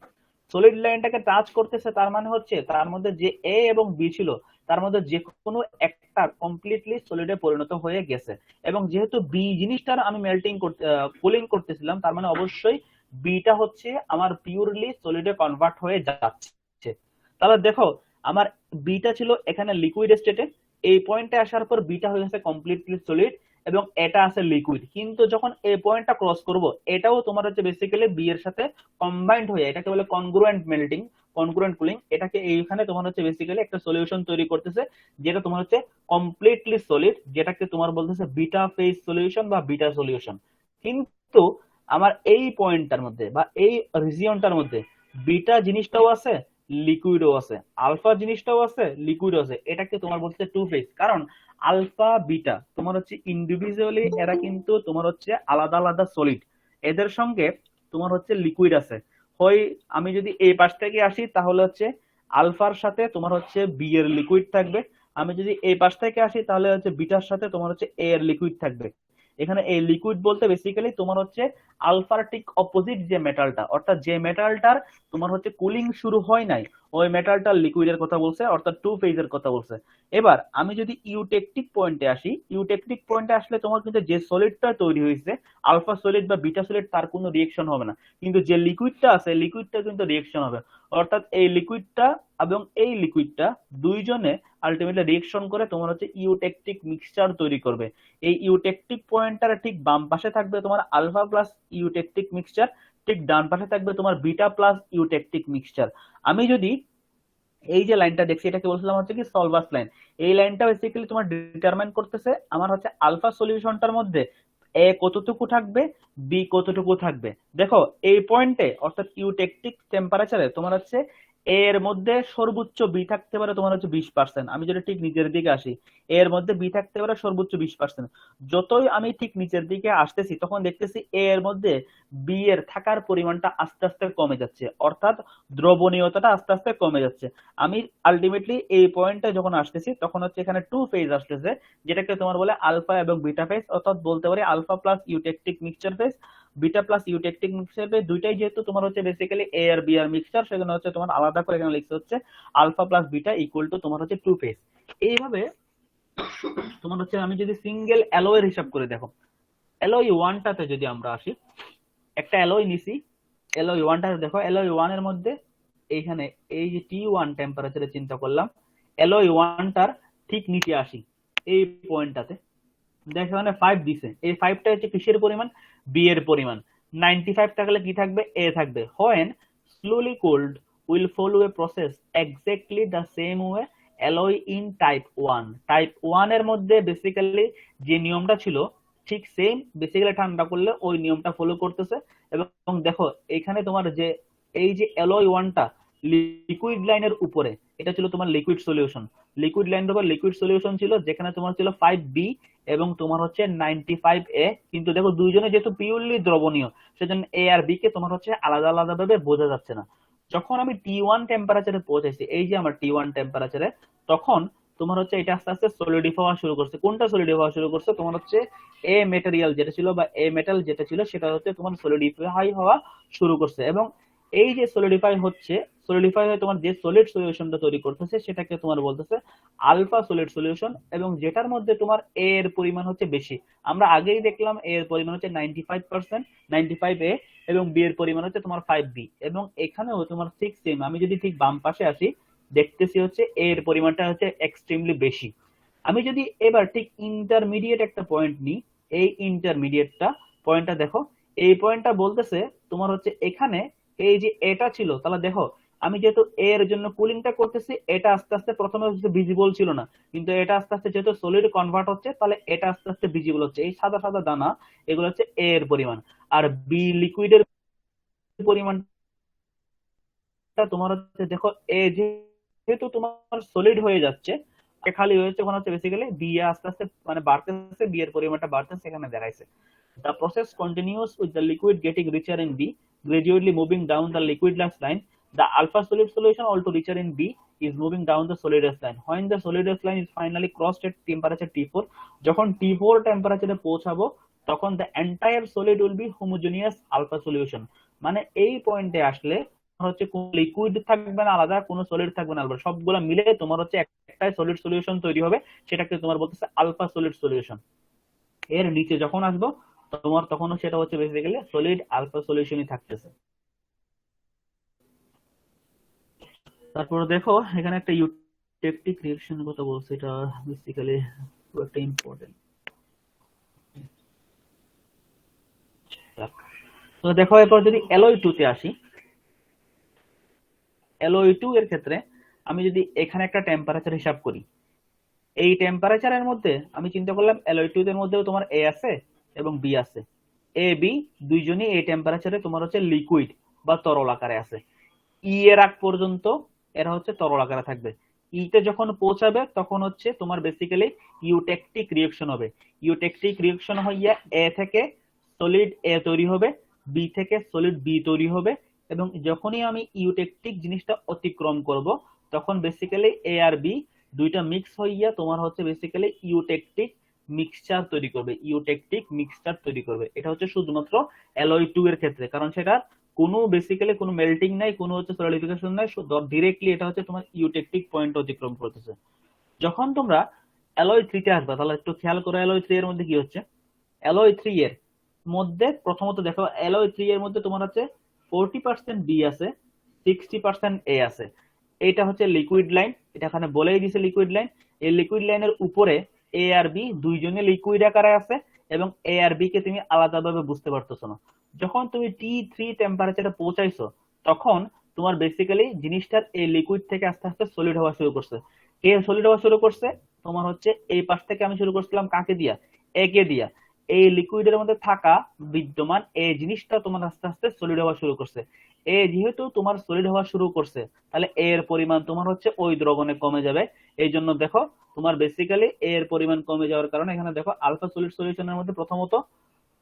সলিড লাইনটাকে টাচ করতেছে তার মানে হচ্ছে তার মধ্যে যে এ এবং বি ছিল তার মধ্যে যে কোনো একটা কমপ্লিটলি সলিডে পরিণত হয়ে গেছে। এবং যেহেতু বি জিনিসটার আমি মেল্টিং করতে কুলিং করতেছিলাম, তার মানে অবশ্যই বিটা হচ্ছে আমার পিওরলি সলিডে কনভার্ট হয়ে যাচ্ছে। তাহলে দেখো আমার বিটা ছিল এখানে লিকুইড স্টেটে, এই পয়েন্টে আসার পর বিটা হয়ে গেছে কমপ্লিটলি সলিড এবং এটা আছে লিকুইড। কিন্তু যখন এই পয়েন্টটা ক্রস করব এটাও তোমার হচ্ছে বেসিক্যালি বি এর সাথে কম্বাইন্ড হয়ে, এটাকে বলে কনগ্রুয়েন্ট মেল্টিং, কনগ্রুয়েন্ট কুলিং। এটাকে এইখানে তোমার হচ্ছে বেসিক্যালি একটা সলিউশন তৈরি করতেছে যেটা তোমার হচ্ছে কমপ্লিটলি সলিড, যেটাকে তোমার বলতেছে বিটা ফেজ সলিউশন বা বিটা সলিউশন। কিন্তু আমার এই পয়েন্টটার মধ্যে বা এই রিজিয়নটার মধ্যে বিটা জিনিসটাও আছে, লিকুইডও আছে, আলফা জিনিসটাও আছে, লিকুইডও আছে। এটাকে তোমার বলছে টু ফেজ, কারণ আলফা বিটা তোমার হচ্ছে ইন্ডিভিজুয়ালি এরা কিন্তু তোমার হচ্ছে আলাদা আলাদা সলিড, এদের সঙ্গে তোমার হচ্ছে লিকুইড আছে। হয় আমি যদি এই পাশ থেকে আসি তাহলে হচ্ছে আলফার সাথে তোমার হচ্ছে বি এর লিকুইড থাকবে, আমি যদি এই পাশ থেকে আসি তাহলে হচ্ছে বিটার সাথে তোমার হচ্ছে এ এর লিকুইড থাকবে। এখানে এই লিকুইড বলতে বেসিক্যালি তোমার হচ্ছে আলফার ঠিক অপোজিট যে মেটালটা, অর্থাৎ যে মেটালটার তোমার হচ্ছে কুলিং শুরু হয় নাই ওই মেটালটার লিকুইডের কথা বলছে, অর্থাৎ টু ফেজের কথা বলছে। এবার আমি যদি ইউটেকটিক পয়েন্টে আসি, ইউটেকটিক পয়েন্টে আসলে তোমার কিন্তু যে সলিডটা তৈরি হয়েছে আলফা সলিড বা বিটা সলিড তার কোনো রিয়েকশন হবে না, কিন্তু যে লিকুইডটা আছে লিকুইডটা কিন্তু রিয়েকশন হবে। অর্থাৎ এই লিকুইডটা এবং এই লিকুইডটা দুইজনে আলটিমেটলি রিয়েকশন করে তোমার হচ্ছে ইউটেকটিক মিক্সচার তৈরি করবে। এই ইউটেকটিক পয়েন্টটার ঠিক বাম পাশে থাকবে তোমার আলফা প্লাস ইউটেকটিক মিক্সচার, ঠিক ডান পাশে থাকবে তোমার বিটা প্লাস ইউটেকটিক মিক্সচার। আমি যদি এই যে লাইনটা দেখছি এটাকে বলছিলাম হচ্ছে কি সলভাস লাইন, এই লাইনটা বেসিক্যালি তোমার ডিটারমাইন করতেছে আমার হচ্ছে আলফা সলিউশনটার মধ্যে এ কতটুকু থাকবে, বি কতটুকু থাকবে। দেখো এই পয়েন্টে অর্থাৎ ইউটেকটিক টেম্পারেচারে তোমার হচ্ছে এর মধ্যে সর্বোচ্চ বি থাকতে পারে তোমার হচ্ছে 20%। আমি যদি ঠিক নিচের দিকে আসি এর মধ্যে বি থাকতে পারে সর্বোচ্চ 20%। যতই আমি ঠিক নিচের দিকে আসতেছি তখন দেখতেছি এর মধ্যে বি এর থাকার পরিমাণটা আস্তে আস্তে কমে যাচ্ছে, অর্থাৎ দ্রবণীয়তাটা আস্তে আস্তে কমে যাচ্ছে। আমি আলটিমেটলি এই পয়েন্টে যখন আসতেছি তখন হচ্ছে এখানে টু ফেজ আসতেছে, যেটাকে তোমার বলে আলফা এবং বিটা ফেজ, অর্থাৎ বলতে পারি alpha plus eutectic mixture phase, beta plus eutectic mixture phase. দুইটাই যেহেতু তোমার হচ্ছে বেসিক্যালি এ আর বি আর মিক্সচার, সেজন্য হচ্ছে তোমার আলাদা করে এখানে লিখতে হচ্ছে alpha plus beta equal to তোমার হচ্ছে টু ফেজ। এইভাবে তোমার হচ্ছে আমি যদি সিঙ্গেল অ্যালয়ের হিসাব করে দেখো, অ্যালয় ওয়ানটাতে যদি আমরা আসি, একটা অ্যালয় নিছি, অ্যালয় ওয়ানটাতে দেখো অ্যালয় ওয়ান এর মধ্যে এইখানে এই যে T1 টেম্পারেচারে চিন্তা করলাম, অ্যালয় ওয়ানটার ঠিক নিচে আসি এই পয়েন্টটাতে, দেখো এখানে 5 দিছে, এই 5টা হচ্ছে কিসের পরিমাণ, বি এর পরিমাণ। 95 থাকলে কি থাকবে, এ থাকবে। when slowly cooled will follow a process exactly the same way alloy in type 1। Type 1 এর মধ্যে বেসিক্যালি যে নিয়মটা ছিল ঠিক সেম, বেসিক্যালি ঠান্ডা করলে ওই নিয়মটা ফলো করতেছে। এবং দেখো এখানে তোমার যে এই যে অ্যালয় ওয়ানটা লিকুইড লাইনের উপরে, এটা ছিল তোমার লিকুইড সলিউশন, লিকুইড লাইনের উপর লিকুইড সলিউশন ছিল, যেখানে তোমার ছিল 5B এবং তোমার হচ্ছে 95A। কিন্তু দেখো দুইজনে যেহেতু পিওরলি দ্রবণীয় সেজন্য এ আর বি কে তোমার হচ্ছে আলাদা আলাদা ভাবে বোঝা যাচ্ছে না। যখন আমি T1 টেম্পারেচারে পৌঁছাইছি, এই যে আমার T1 টেম্পারেচারে, তখন তোমার হচ্ছে এটা আস্তে আস্তে সলিডিফাই হওয়া শুরু করছে। কোনটা সলিডিফাই হওয়া শুরু করছে? তোমার হচ্ছে এ মেটেরিয়াল যেটা ছিল বা এ মেটাল যেটা ছিল সেটা হচ্ছে তোমার সলিডিফাই হওয়া শুরু করছে। এবং এই যে সলিডিফাই হচ্ছে, সলিডিফাই হয়ে তোমার যে সলিড সলিউশনটা তৈরি করতেছে সেটাকে তোমার বলতেছে আলফা সলিড সলিউশন, এবং যেটার মধ্যে তোমার এ এর পরিমাণ হচ্ছে বেশি। আমরা আগেই দেখলাম এ এর পরিমাণ হচ্ছে 95%, 95A, এবং বি এর পরিমাণ হচ্ছে তোমার 5B। এবং এখানেও তোমার ঠিক সেম, আমি যদি ঠিক বাম পাশে আসি, দেখতেছি হচ্ছে এ এর পরিমাণটা হচ্ছে এক্সট্রিমলি বেশি। আমি যদি এবার ঠিক ইন্টারমিডিয়েট একটা পয়েন্ট নিই, এই ইন্টারমিডিয়েটটা পয়েন্টটা দেখো, এই পয়েন্টটা বলতেছে তোমার হচ্ছে এখানে এই যে এটা ছিল, তাহলে দেখো আমি যেহেতু এর জন্য কুলিংটা করতেছি, এটা আস্তে আস্তে প্রথমে ভিজিবল ছিল না, কিন্তু এটা আস্তে আস্তে যেহেতু সলিড কনভার্ট হচ্ছে, তাহলে এটা আস্তে আস্তে ভিজিবল হচ্ছে। এই সাদা সাদা দানা এগুলো হচ্ছে এ এর পরিমাণ। আর বি লিকুইডের পরিমাণটা তোমার হচ্ছে দেখো, এ যেহেতু তোমার সলিড হয়ে যাচ্ছে, খালি হয়েছে, ওখানে হচ্ছে বেসিক্যালি বি আস্তে আস্তে মানে বাড়তেছে, বি এর পরিমাণটা বাড়তেছে, এখানে দেখাইছে। The process continues with the liquid getting richer in B, gradually moving down the liquidless line. The alpha solid solution, also richer in B, is moving down the solidus line. When the solidus line is finally crossed at temperature T4, যখন T4 টেম্পারেচারে পৌঁছাবো, তখন the entire solid will be homogeneous alpha solution। মানে এই পয়েন্টে আসলে হচ্ছে কোন লিকুইড থাকবে না আলাদা, কোনো সলিড থাকবে না আলাদা, সবগুলো মিলে তোমার হচ্ছে একটাই সলিড সলিউশন তৈরি হবে, সেটাকে তোমার বলতেছে আলফা সলিড সলিউশন। এর নিচে যখন আসবো তোমার তখনও সেটা হচ্ছে বেসিক্যালি সলিড আলফা সলিউশনই থাকতেছে। তারপরে দেখো এখানে একটা ইউটেকটিক রিঅ্যাকশন কথা বলছে, এটা বেসিক্যালি একটা ইম্পর্টেন্ট। তো দেখো এরপর যদি অ্যালয় 2 তে আসি, অ্যালয় 2 এর ক্ষেত্রে আমি যদি এখানে একটা টেম্পারেচার হিসাব করি, এই টেম্পারেচারের মধ্যে আমি চিন্তা করলাম অ্যালয় 2 এর মধ্যেও তোমার এ আছে এবং বি আছে। এ বি দুইজনই এই টেম্পারেচারে তোমার হচ্ছে লিকুইড বা তরল আকারে আছে। ই এর আগ পর্যন্ত এরা হচ্ছে তরল আকারে থাকবে। ইতে যখন পৌঁছাবে তখন হচ্ছে তোমার বেসিক্যালি ইউটেকটিক রিঅ্যাকশন হবে। ইউটেকটিক রিঅ্যাকশন হইয়া এ থেকে সলিড এ তৈরি হবে, বি থেকে সলিড বি তৈরি হবে, এবং যখনই আমি ইউটেকটিক জিনিসটা অতিক্রম করব, তখন বেসিক্যালি এ আর বি দুইটা মিক্স হইয়া তোমার হচ্ছে বেসিক্যালি ইউটেকটিক মিক্সচার তৈরি করবে, ইউটেকটিক মিক্সচার তৈরি করবে। এটা হচ্ছে শুধুমাত্র অ্যালয় 2 এর ক্ষেত্রে, কারণ সেটা কোনো বেসিক্যালি কোনো মেল্টিং নাই, কোনো হচ্ছে সলিডিফিকেশন নাই, ডিরেক্টলি এটা হচ্ছে তোমার ইউটেকটিক পয়েন্ট অতিক্রম করতেছে। যখন তোমরা অ্যালয় 3 তে আসবে, তাহলে একটু খেয়াল করো অ্যালয় 3 এর মধ্যে কি হচ্ছে। অ্যালয় 3 এর মধ্যে প্রথমত দেখো, অ্যালয় 3 এর মধ্যে তোমার হচ্ছে 40% বি আছে, 60% এ আছে। এইটা হচ্ছে লিকুইড লাইন, এটা এখানে বলেই দিছে লিকুইড লাইন। এই লিকুইড লাইনের উপরে এ আর বি দুইজনে লিকুইড আকারে আছে, এবং এ আর বি কে তুমি আলাদাভাবে বুঝতে পারতেছো না। যখন তুমি T3 টেম্পারেচারে পৌঁছাইছো, তখন তোমার বেসিক্যালি জিনিসটার এই লিকুইড থেকে আস্তে আস্তে সলিড হওয়া শুরু করছে। কে সলিড হওয়া শুরু করছে? তোমার হচ্ছে এই পাশ থেকে আমি শুরু করছিলাম কাকে দিয়া? এ কে দিয়া। এই লিকুইডের মধ্যে থাকা বিদ্যমান এই জিনিসটা তোমার আস্তে আস্তে সলিড হওয়া শুরু করছে। এ যেহেতু তোমার সলিড হওয়া শুরু করছে, তাহলে এর পরিমাণ তোমার হচ্ছে ওই দ্রবণে কমে যাবে। এই জন্য দেখো তোমার বেসিক্যালি এর পরিমাণ কমে যাওয়ার কারণে এখানে দেখো আলফা সলিড সলিউশনের মধ্যে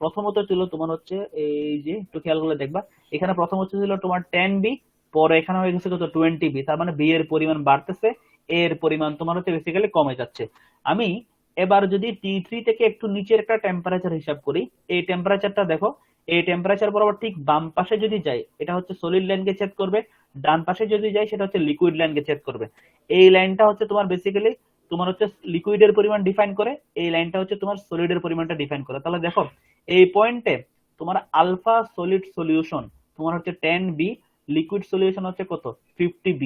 প্রথমত ছিল তোমার হচ্ছে এই যে একটু খেয়াল করলে দেখবা, এখানে প্রথম হচ্ছে ছিল তোমার 10B, পরে এখানে হয়ে গেছে কত 20B। তার মানে বি এর পরিমাণ বাড়তেছে, এর পরিমাণ তোমার হচ্ছে বেসিক্যালি কমে যাচ্ছে। আমি এবার যদি T3 থেকে একটু নিচের একটা টেম্পারেচার হিসাব করি, এই টেম্পারেচারটা দেখো, এই টেম্পারেচার বরাবর ঠিক বাম পাশে যদি যাই, এটা হচ্ছে সলিড লাইনকে ছেদ করবে, ডান পাশে যদি যাই সেটা হচ্ছে লিকুইড লাইনকে ছেদ করবে। এই লাইনটা হচ্ছে তোমার বেসিক্যালি তোমার হচ্ছে লিকুইডের পরিমাণ ডিফাইন করে, এই লাইনটা হচ্ছে তোমার সলিডের পরিমাণটা ডিফাইন করে। তাহলে দেখো এই পয়েন্টে তোমার আলফা সলিড সলিউশন তোমার হচ্ছে 10B, লিকুইড সলিউশন হচ্ছে কত 50B।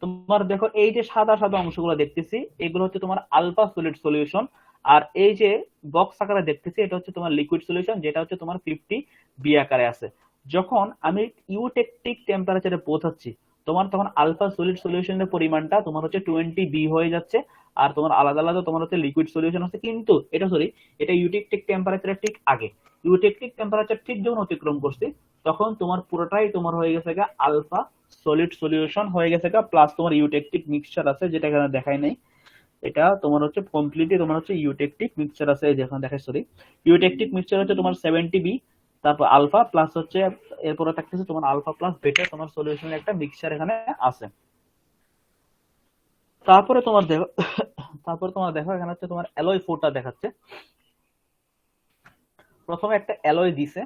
তোমার দেখো এই যে সাদা সাদা অংশগুলো দেখতেছি, এগুলো হচ্ছে তোমার আলফা সলিড সলিউশন, আর এই যে বক্স আকারে দেখতেছি এটা হচ্ছে তোমার লিকুইড সলিউশন, যেটা হচ্ছে তোমার 50B আকারে আছে। যখন আমি ইউটেকটিক টেম্পারেচারে পৌঁছাচ্ছি, তোমার তখন আলফা সলিড সলিউশনের পরিমাণটা তোমার হচ্ছে 20B হয়ে যাচ্ছে, আর তোমার আলাদা আলাদা তোমার হচ্ছে লিকুইড সলিউশন আছে। কিন্তু এটা ইউটেকটিক টেম্পারেচারের ঠিক আগে, ইউটেকটিক টেম্পারেচার ঠিক যখন অতিক্রম করছি, তখন তোমার পুরোটাই তোমার হয়ে গেছে আলফা সলিড সলিউশন হয়ে গেছে, প্লাস তোমার ইউটেকটিক মিক্সচার আছে, যেটা এখানে দেখাই নাই। এটা তোমার হচ্ছে কমপ্লিটলি তোমার হচ্ছে ইউটেকটিক মিক্সচার আছে, যেখানে দেখাই ইউটেকটিক মিক্সচার হচ্ছে তোমার 70B, তারপর আলফা প্লাস হচ্ছে এরপরে থাকতেছে তোমার আলফা প্লাস বেটা, তোমার সলিউশনের একটা মিক্সচার এখানে আছে। তারপরে তোমার দেখো এখানে হচ্ছে তোমার অ্যালয় 4টা দেখাচ্ছে। প্রথমে একটা অ্যালয় দিছে,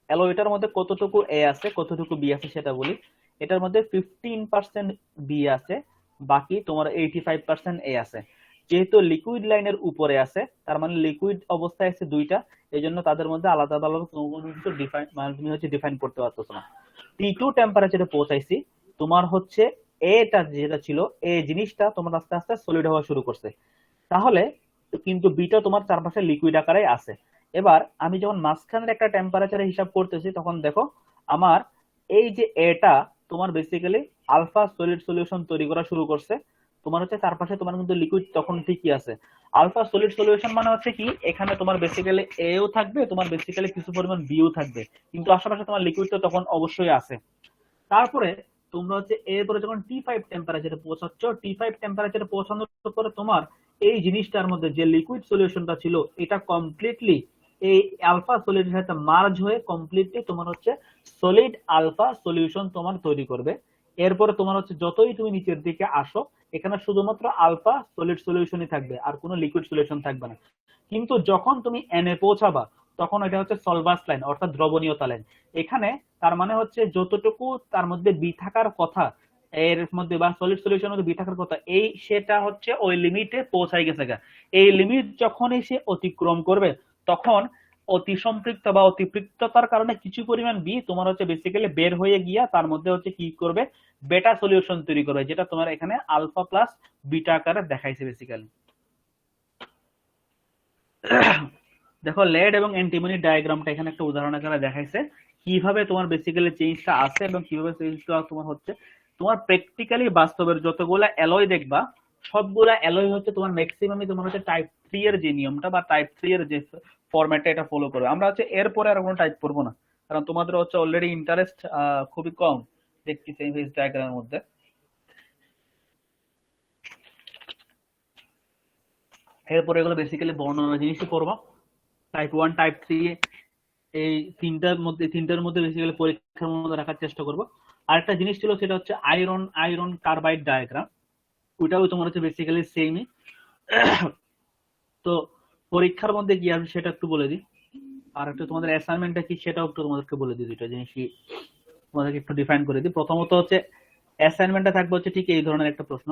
অ্যালয়টার মধ্যে কতটুকু এ আছে কতটুকু বি আছে সেটা বলি। এটার মধ্যে 15% বি আছে, বাকি তোমার 85% এ আছে। যেহেতু লিকুইড লাইনের উপরে আছে, তার মানে লিকুইড অবস্থায় আছে দুইটা, এই জন্য তাদের মধ্যে আলাদা আলাদা ডিফাইন, মানে তুমি হচ্ছে ডিফাইন করতে পারতেছো না। T2 টেম্পারেচারে পৌঁছাইছি, তোমার হচ্ছে এটা যেটা ছিল এই জিনিসটা তোমার আস্তে আস্তে সলিড হওয়া শুরু করছে, তাহলে কিন্তু বিটা তোমার চারপাশে লিকুইড আকারে আছে। এবার আমি যখন মাঝখানের একটা টেম্পারেচারে হিসাব করতেছি, তখন দেখো আমার এই যে এটা তোমার বেসিক্যালি আলফা সলিড সলিউশন তৈরি করা শুরু করছে। তোমার হচ্ছে চারপাশে তোমার কিন্তু লিকুইড তখন ঠিকই আছে। আলফা সলিড সলিউশন মানে হচ্ছে কি, এখানে তোমার বেসিক্যালি এও থাকবে, তোমার বেসিক্যালি কিছু পরিমাণ বিও থাকবে, কিন্তু আশেপাশে তোমার লিকুইড তো তখন অবশ্যই আছে। তারপরে তোমরা হচ্ছে এরপরে যখন T5 টেম্পারেচারে পৌঁছাচ্ছ, T5 টেম্পারেচারে পৌঁছানোর পরে তোমার এই জিনিসটার মধ্যে যে লিকুইড সলিউশনটা ছিল এটা কমপ্লিটলি এই আলফা সলিডের সাথে মার্জ হয়ে কমপ্লিটলি তোমার হচ্ছে সলিড আলফা সলিউশন তোমার তৈরি করবে। এরপরে তোমার হচ্ছে যতই তুমি নিচের দিকে আসো, এখানে শুধুমাত্র আলফা সলিড সলিউশনই থাকবে, আর কোনো লিকুইড সলিউশন থাকবে না। কিন্তু যখন তুমি এনে পৌঁছাবা, তখন এটা হচ্ছে সলভাস লাইন, অর্থাৎ দ্রবণীয়তা লাইন। এখানে তার মানে হচ্ছে যতটুকু তার মধ্যে বি থাকার কথা, এর মধ্যে বা সলিড সলিউশনের মধ্যে বি থাকার কথা, এই সেটা হচ্ছে ওই লিমিটে পৌঁছাই গেছে গা। এই লিমিট যখনই সে অতিক্রম করবে, তখন অতি সম্পৃক্ত বা অতিপৃক্ততার কারণে কিছু পরিমাণ বি তোমার হচ্ছে বেসিক্যালি বের হয়ে গিয়া তার মধ্যে হচ্ছে কি করবে, বেটা সলিউশন তৈরি করবে, যেটা তোমার এখানে আলফা প্লাস বিটা আকারে দেখাইছে বেসিক্যালি। দেখো লেড এবং অ্যান্টিমনি ডায়াগ্রামটা এখানে একটা উদাহরণ আকারে দেখাইছে, কিভাবে তোমার বেসিক্যালি চেঞ্জটা আছে এবং কিভাবে চেঞ্জটা তোমার হচ্ছে। তোমার প্র্যাকটিক্যালি বাস্তবের যতগুলা অ্যালয় দেখবা, সবগুলা অ্যালয় হচ্ছে তোমার ম্যাক্সিমামই তোমার হচ্ছে টাইপ 3 এর যে নিয়মটা বা টাইপ 3 এর যে ফরম্যাটটা এটা ফলো করবে। আমরা হচ্ছে এরপরে আর কোনো টাইপ করবো না, কারণ তোমাদের হচ্ছে অলরেডি ইন্টারেস্ট খুবই কম দেখতেছি এই ফেজ ডায়াগ্রামের মধ্যে। এরপরে এগুলো বেসিক্যালি বর্ণনা জিনিসই পড়বা। টাইপ 1 টাইপ 3 এই তিনটার মধ্যে বেসিক্যালি পরীক্ষার মধ্যে রাখার চেষ্টা করব। আরেকটা জিনিস ছিল, সেটা হচ্ছে আয়রন কার্বাইড ডায়াগ্রাম, ওইটাও তোমার হচ্ছে বেসিক্যালি সেমই। তো পরীক্ষার মধ্যে কি আসবে সেটা একটু বলে দিই, আর একটা তোমাদের অ্যাসাইনমেন্টটা কি সেটাও একটু তোমাদেরকে বলে দিই, দুইটা জিনিস তোমাদেরকে একটু ডিফাইন করে দিই। প্রথমত হচ্ছে অ্যাসাইনমেন্টটা থাকবে হচ্ছে ঠিক এই ধরনের একটা প্রশ্ন।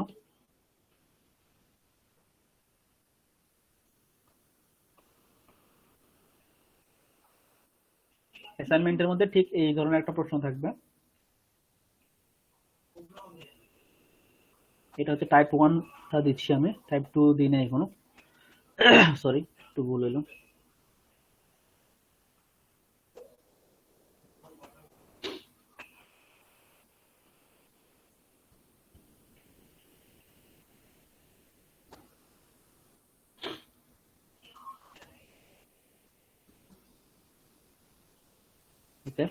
অ্যাসাইনমেন্টের মধ্যে ঠিক এই ধরনের একটা প্রশ্ন থাকবে। এটা হচ্ছে টাইপ 1টা দিচ্ছি আমি, টাইপ 2 দিই না এখনো, সরি একটু ভুল হলো। ওকে,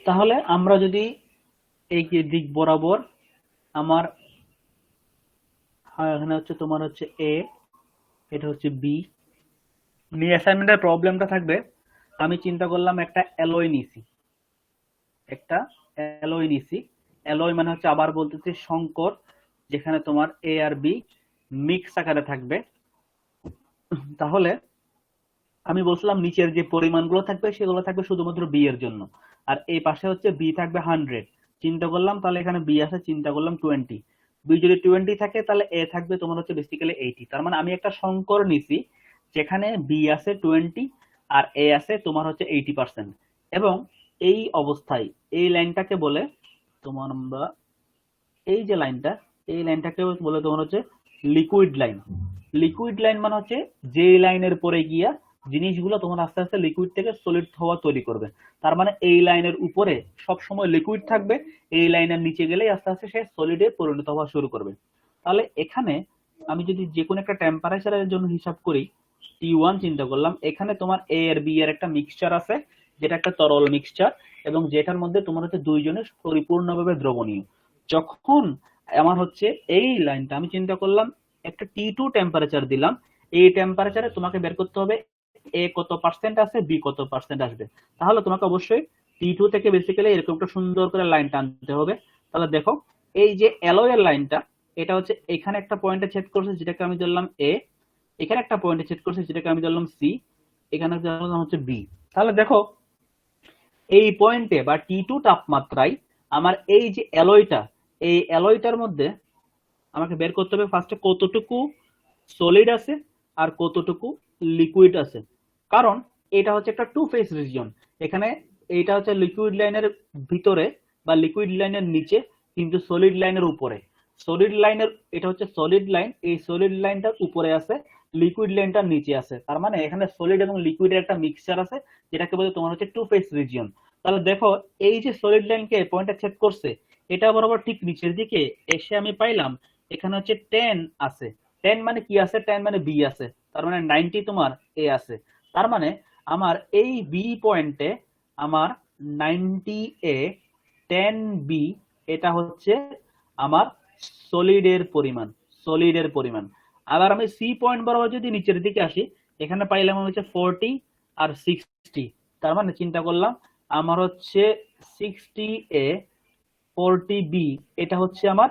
তাহলে আমরা যদি এই দিক বরাবর আমার এখানে হচ্ছে তোমার হচ্ছে এ, এটা হচ্ছে বি নিয়ে অ্যাসাইনমেন্টের প্রবলেমটা থাকবে। আমি চিন্তা করলাম একটা অ্যালয় নিছি, অ্যালয় মানে হচ্ছে আবার বলতেছি সংকর, যেখানে তোমার এ আর বি মিক্স আকারে থাকবে। তাহলে আমি বলছিলাম নিচের যে পরিমাণগুলো থাকবে সেগুলো থাকবে শুধুমাত্র বি এর জন্য, আর এই পাশে হচ্ছে বি থাকবে 100। চিন্তা করলাম তাহলে এখানে বি আছে, চিন্তা করলাম 20, বি যদি 20 থাকে তাহলে এ থাকবে তোমার হচ্ছে বেসিক্যালি 80। তার মানে আমি একটা সংকর নিছি যেখানে বি আছে 20 আর এ আছে তোমার হচ্ছে 80%। এবং এই অবস্থায় এই লাইনটাকে বলে তোমার আমরা এই যে লাইনটা, এই লাইনটাকে বলে তোমার হচ্ছে লিকুইড লাইন। লিকুইড লাইন মানে হচ্ছে যে লাইনের পরে গিয়া জিনিসগুলো তোমার আস্তে আস্তে লিকুইড থেকে সলিড হওয়া তৈরি করবে। তার মানে এই লাইনের উপরে সব সময় লিকুইড থাকবে, এই লাইনের নিচে গেলেই আস্তে আস্তে সে সলিডে পরিণত হওয়া শুরু করবে। তাহলে এখানে আমি যদি যে কোনো একটা টেম্পারেচারের জন্য হিসাব করি, T1 চিন্তা করলাম, এখানে তোমার এ আর বি এর একটা মিক্সচার আছে, যেটা একটা তরল মিক্সচার, এবং যেটার মধ্যে তোমার হচ্ছে দুইজনের পরিপূর্ণভাবে দ্রবণীয়। যখন আমার হচ্ছে এই লাইনটা আমি চিন্তা করলাম একটা T2 টেম্পারেচার দিলাম, এই টেম্পারেচারে তোমাকে বের করতে হবে এ কত পার্সেন্ট আছে, বি কত পার্সেন্ট আসবে। তাহলে তোমাকে অবশ্যই T2 থেকে বেসিক্যালি এরকম একটা সুন্দর করে লাইন টানতে হবে। তাহলে দেখো এই যে অ্যালয়ের লাইনটা, এটা হচ্ছে এখানে একটা পয়েন্টে ছেদ করছে যেটাকে আমি ধরলাম এ, এখানে একটা পয়েন্টে ছেদ করছে যেটাকে আমি ধরলাম সি, এখানে ধরলাম হচ্ছে বি। তাহলে দেখো এই পয়েন্টে বা T2 তাপমাত্রায় আমার এই যে অ্যালয়টা, এই অ্যালয়টার মধ্যে আমাকে বের করতে হবে ফার্স্টে কতটুকু সলিড আছে আর কতটুকু লিকুইড আছে। কারণ এটা হচ্ছে একটা টু ফেজ রিজিয়ন, এখানে এইটা হচ্ছে লিকুইড লাইনের ভিতরে বা লিকুইড লাইনের নিচে, কিন্তু সলিড লাইনের উপরে। সলিড লাইনের, এটা হচ্ছে সলিড লাইন, এই সলিড লাইনটার উপরে আছে, লিকুইড লাইনটার নিচে আছে। তার মানে এখানে সলিড এবং লিকুইডের একটা মিক্সচার আছে, যেটাকে বলে তোমার হচ্ছে টু ফেজ রিজিয়ন। তাহলে দেখো এই যে সলিড লাইনকে পয়েন্টটা ছেদ করছে, এটা বরাবর ঠিক নিচের দিকে এসে আমি পাইলাম এখানে হচ্ছে 10 আছে। 10 মানে কি আছে? 10 মানে বি আছে, তার মানে 90 তোমার এ আছে। তার মানে আমার এই বি পয়েন্টে আমার 90 এ 10 বি, এটা হচ্ছে আমার সলিডের পরিমাণ, সলিডের পরিমাণ। আবার আমি সি পয়েন্ট বরাবর যদি নিচের দিকে আসি, এখানে পাইলাম হচ্ছে 40 আর 60। তার মানে চিন্তা করলাম আমার হচ্ছে 60 এ 40 বি, এটা হচ্ছে আমার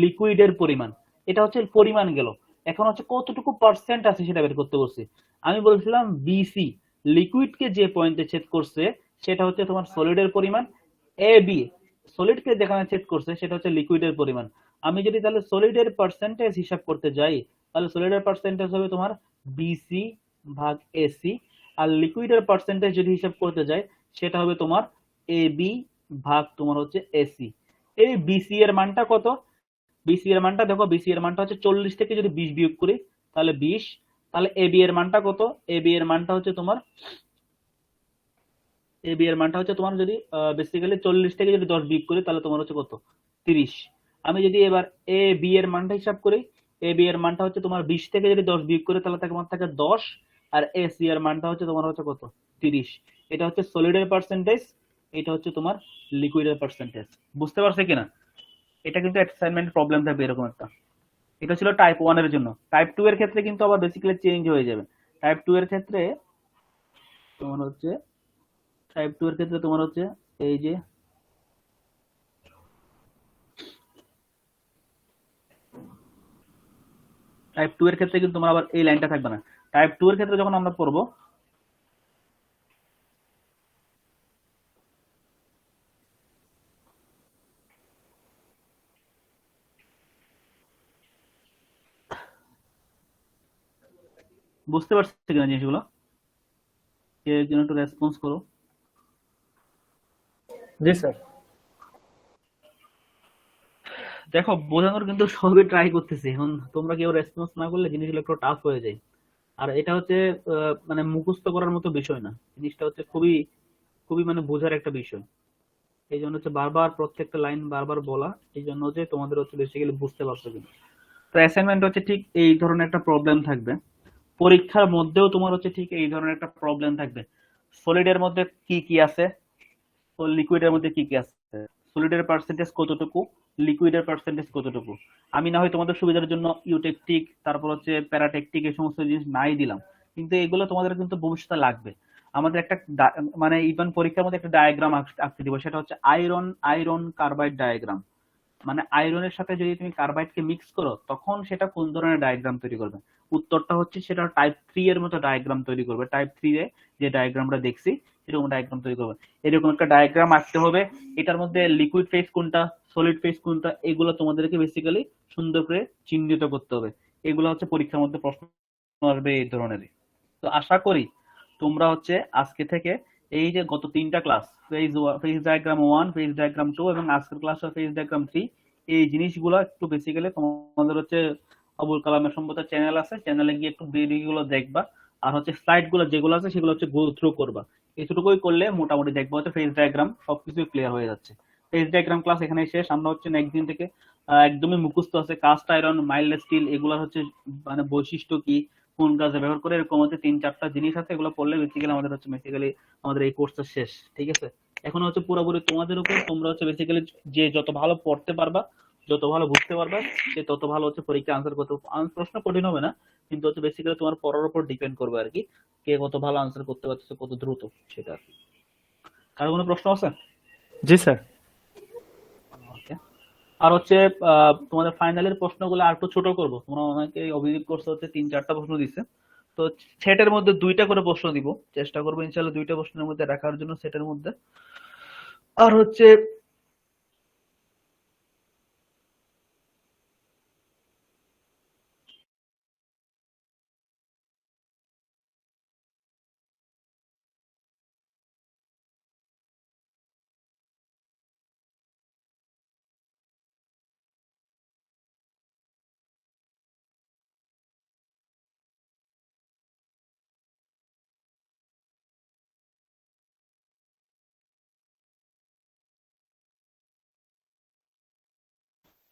লিকুইডের পরিমাণ। এটা হচ্ছে পরিমাণ গেল। এখন হচ্ছে কতটুকু পার্সেন্ট আছে সেটা বের করতে বলছি। আমি বলছিলাম বিসি, লিকুইডকে যে পয়েন্টে ছেদ করছে সেটা হচ্ছে তোমার সলিডের পরিমাণ। এ বি, সলিডকে যেখানে ছেদ করছে সেটা হচ্ছে লিকুইডের পরিমাণ। আমি যদি তাহলে সলিডের পার্সেন্টেজ হিসাব করতে যাই, তাহলে সলিডের পার্সেন্টেজ হবে তোমার বিসি ভাগ এসি, আর লিকুইডের পার্সেন্টেজ যদি হিসাব করতে যাই সেটা হবে তোমার এ বি ভাগ তোমার হচ্ছে এসি। এই বিসি এর মানটা কত? বিসি এর মানটা দেখো, বিসি এর মানটা হচ্ছে 40 থেকে যদি 20 বিয়োগ করি তাহলে 20। তাহলে এবি এর মানটা কত? এবি এর মানটা হচ্ছে তোমার, এবি এর মানটা হচ্ছে তোমার যদি বেসিক্যালি 40 থেকে যদি 10 বিয়োগ করি তাহলে তোমার হচ্ছে কত? 30। আমি যদি এবার এ বি এর মানটা হিসাব করি, এ বি এর মানটা হচ্ছে তোমার 20 থেকে যদি 10 বিয়োগ করি তাহলে তোমার থাকে 10, আর এ সি এর মানটা হচ্ছে তোমার হচ্ছে কত? 30। এটা হচ্ছে সলিডের পার্সেন্টেজ, এটা হচ্ছে তোমার লিকুইডের পার্সেন্টেজ। বুঝতে পারছো কিনা? এটা কিন্তু অ্যাসাইনমেন্ট প্রবলেম থাকবে এরকম একটা। এটা ছিল টাইপ 1 এর জন্য। টাইপ 2 এর ক্ষেত্রে কিন্তু আবার বেসিক্যালি চেঞ্জ হয়ে যাবে। টাইপ 2 এর ক্ষেত্রে তোমার হচ্ছে, টাইপ 2 এর ক্ষেত্রে তোমার হচ্ছে এই যে টাইপ 2 এর ক্ষেত্রে কিন্তু তোমার আবার এই লাইনটা থাকবে না। টাইপ 2 এর ক্ষেত্রে যখন আমরা পড়বো, বুঝতে পারছি কিনা জিনিসগুলো? কেউ একজন একটু রেসপন্স করো। জি স্যার। দেখো বোঝানোর কিন্তু সবই ট্রাই করতেছি, এখন তোমরা কেউ রেসপন্স না করলে জিনিসগুলো একটু টাফ হয়ে যায়। আর এটা হচ্ছে মানে মুখস্থ করার মতো বিষয় না, জিনিসটা হচ্ছে খুবই খুবই মানে বোঝার একটা বিষয়। এই জন্য হচ্ছে বারবার প্রত্যেকটা লাইন বারবার বলা, এই জন্য হচ্ছে তোমাদের হচ্ছে বেসিক্যালি বুঝতে পারছো কিনা। তো অ্যাসাইনমেন্ট হচ্ছে ঠিক এই ধরনের একটা প্রবলেম থাকবে, পরীক্ষার মধ্যেও তোমার হচ্ছে ঠিক এই ধরনের একটা প্রবলেম থাকবে। সলিডের মধ্যে কি কি আছে, লিকুইডের মধ্যে কি কি আছে, সলিডের পার্সেন্টেজ কতটুকু, লিকুইডের পার্সেন্টেজ কতটুকু। আমি না হয় তোমাদের সুবিধার জন্য ইউটেকটিক, তারপর হচ্ছে প্যারাটেকটিক, এই সমস্ত জিনিস নাই দিলাম, কিন্তু এগুলো তোমাদের কিন্তু ভবিষ্যতে লাগবে। আমাদের একটা মানে ইভেন পরীক্ষার মধ্যে একটা ডায়াগ্রাম আঁকতে দিব, সেটা হচ্ছে আয়রন আয়রন কার্বাইড ডায়াগ্রাম। মানে আয়রনের সাথে যদি তুমি কার্বাইডকে মিক্স করো তখন সেটা কোন ধরনের ডায়াগ্রাম তৈরি করবে। উত্তরটা হচ্ছে সেটা টাইপ 3 এর মতো ডায়াগ্রাম তৈরি করবে। টাইপ 3 এ যে ডায়াগ্রামটা দেখছি এরকম ডায়াগ্রাম তৈরি করবে। এরকম একটা ডায়াগ্রাম আঁকতে হবে, এটার মধ্যে লিকুইড ফেজ কোনটা, সলিড ফেজ কোনটা, এগুলো তোমাদেরকে বেসিক্যালি সুন্দর করে চিহ্নিত করতে হবে। এগুলো হচ্ছে পরীক্ষার মধ্যে প্রশ্ন আসবে এই ধরনেরই। তো আশা করি তোমরা হচ্ছে আজকে থেকে এই যে গত 3টা class, phase diagram 1, phase diagram 2 এবং আজকের ক্লাস ফেজ ডায়াগ্রাম 3, এই জিনিসগুলো একটু বেসিক্যালি তোমাদের হচ্ছে আবুল কালামের সম্ভবত চ্যানেল আছে, চ্যানেলে গিয়ে একটু ভিডিওগুলো দেখবা, আর হচ্ছে স্লাইড গুলো যেগুলো আছে সেগুলো হচ্ছে গো থ্রু করবা। এতটুকুই করলে মোটামুটি দেখবো হচ্ছে ফেজ ডায়াগ্রাম সবকিছু ক্লিয়ার হয়ে যাচ্ছে। ফেজ ডায়াগ্রাম ক্লাস এখানে শেষ। আমরা হচ্ছে নেক্সট দিন থেকে একদমই মুখস্থ আছে কাস্ট আয়রন, মাইল্ড স্টিল, এগুলোর হচ্ছে মানে বৈশিষ্ট্য কি, কোন কাজে ব্যবহার করে, এরকম হচ্ছে 3-4টা জিনিস আছে, এগুলো পড়লে বেসিক্যালি আমাদের হচ্ছে বেসিক্যালি আমাদের এই কোর্সটা শেষ। ঠিক আছে, এখন হচ্ছে পুরোপুরি তোমাদের উপর। তোমরা হচ্ছে বেসিক্যালি যে যত ভালো পড়তে পারবা, যত ভালো বুঝতে পারবা, সে তত ভালো হচ্ছে পরীক্ষা আনসার করতে। প্রশ্ন কঠিন হবে না, কিন্তু হচ্ছে বেসিক্যালি তোমার পড়ার উপর ডিপেন্ড করবে আর কি, কে কত ভালো আনসার করতে পারতেছে, কত দ্রুত, সেটা আর কি। কারো কোনো প্রশ্ন আছে? জি স্যার। ওকে। আর হচ্ছে তোমাদের ফাইনালের প্রশ্নগুলো আর একটু ছোট করব। তোমরা অনেকে অভিযোগ করছো হচ্ছে 3-4টা প্রশ্ন দিছে, তো সেটের মধ্যে 2টা করে প্রশ্ন দিব, চেষ্টা করবো ইনশাল্লাহ 2টা প্রশ্নের মধ্যে রাখার জন্য সেটের মধ্যে। আর হচ্ছে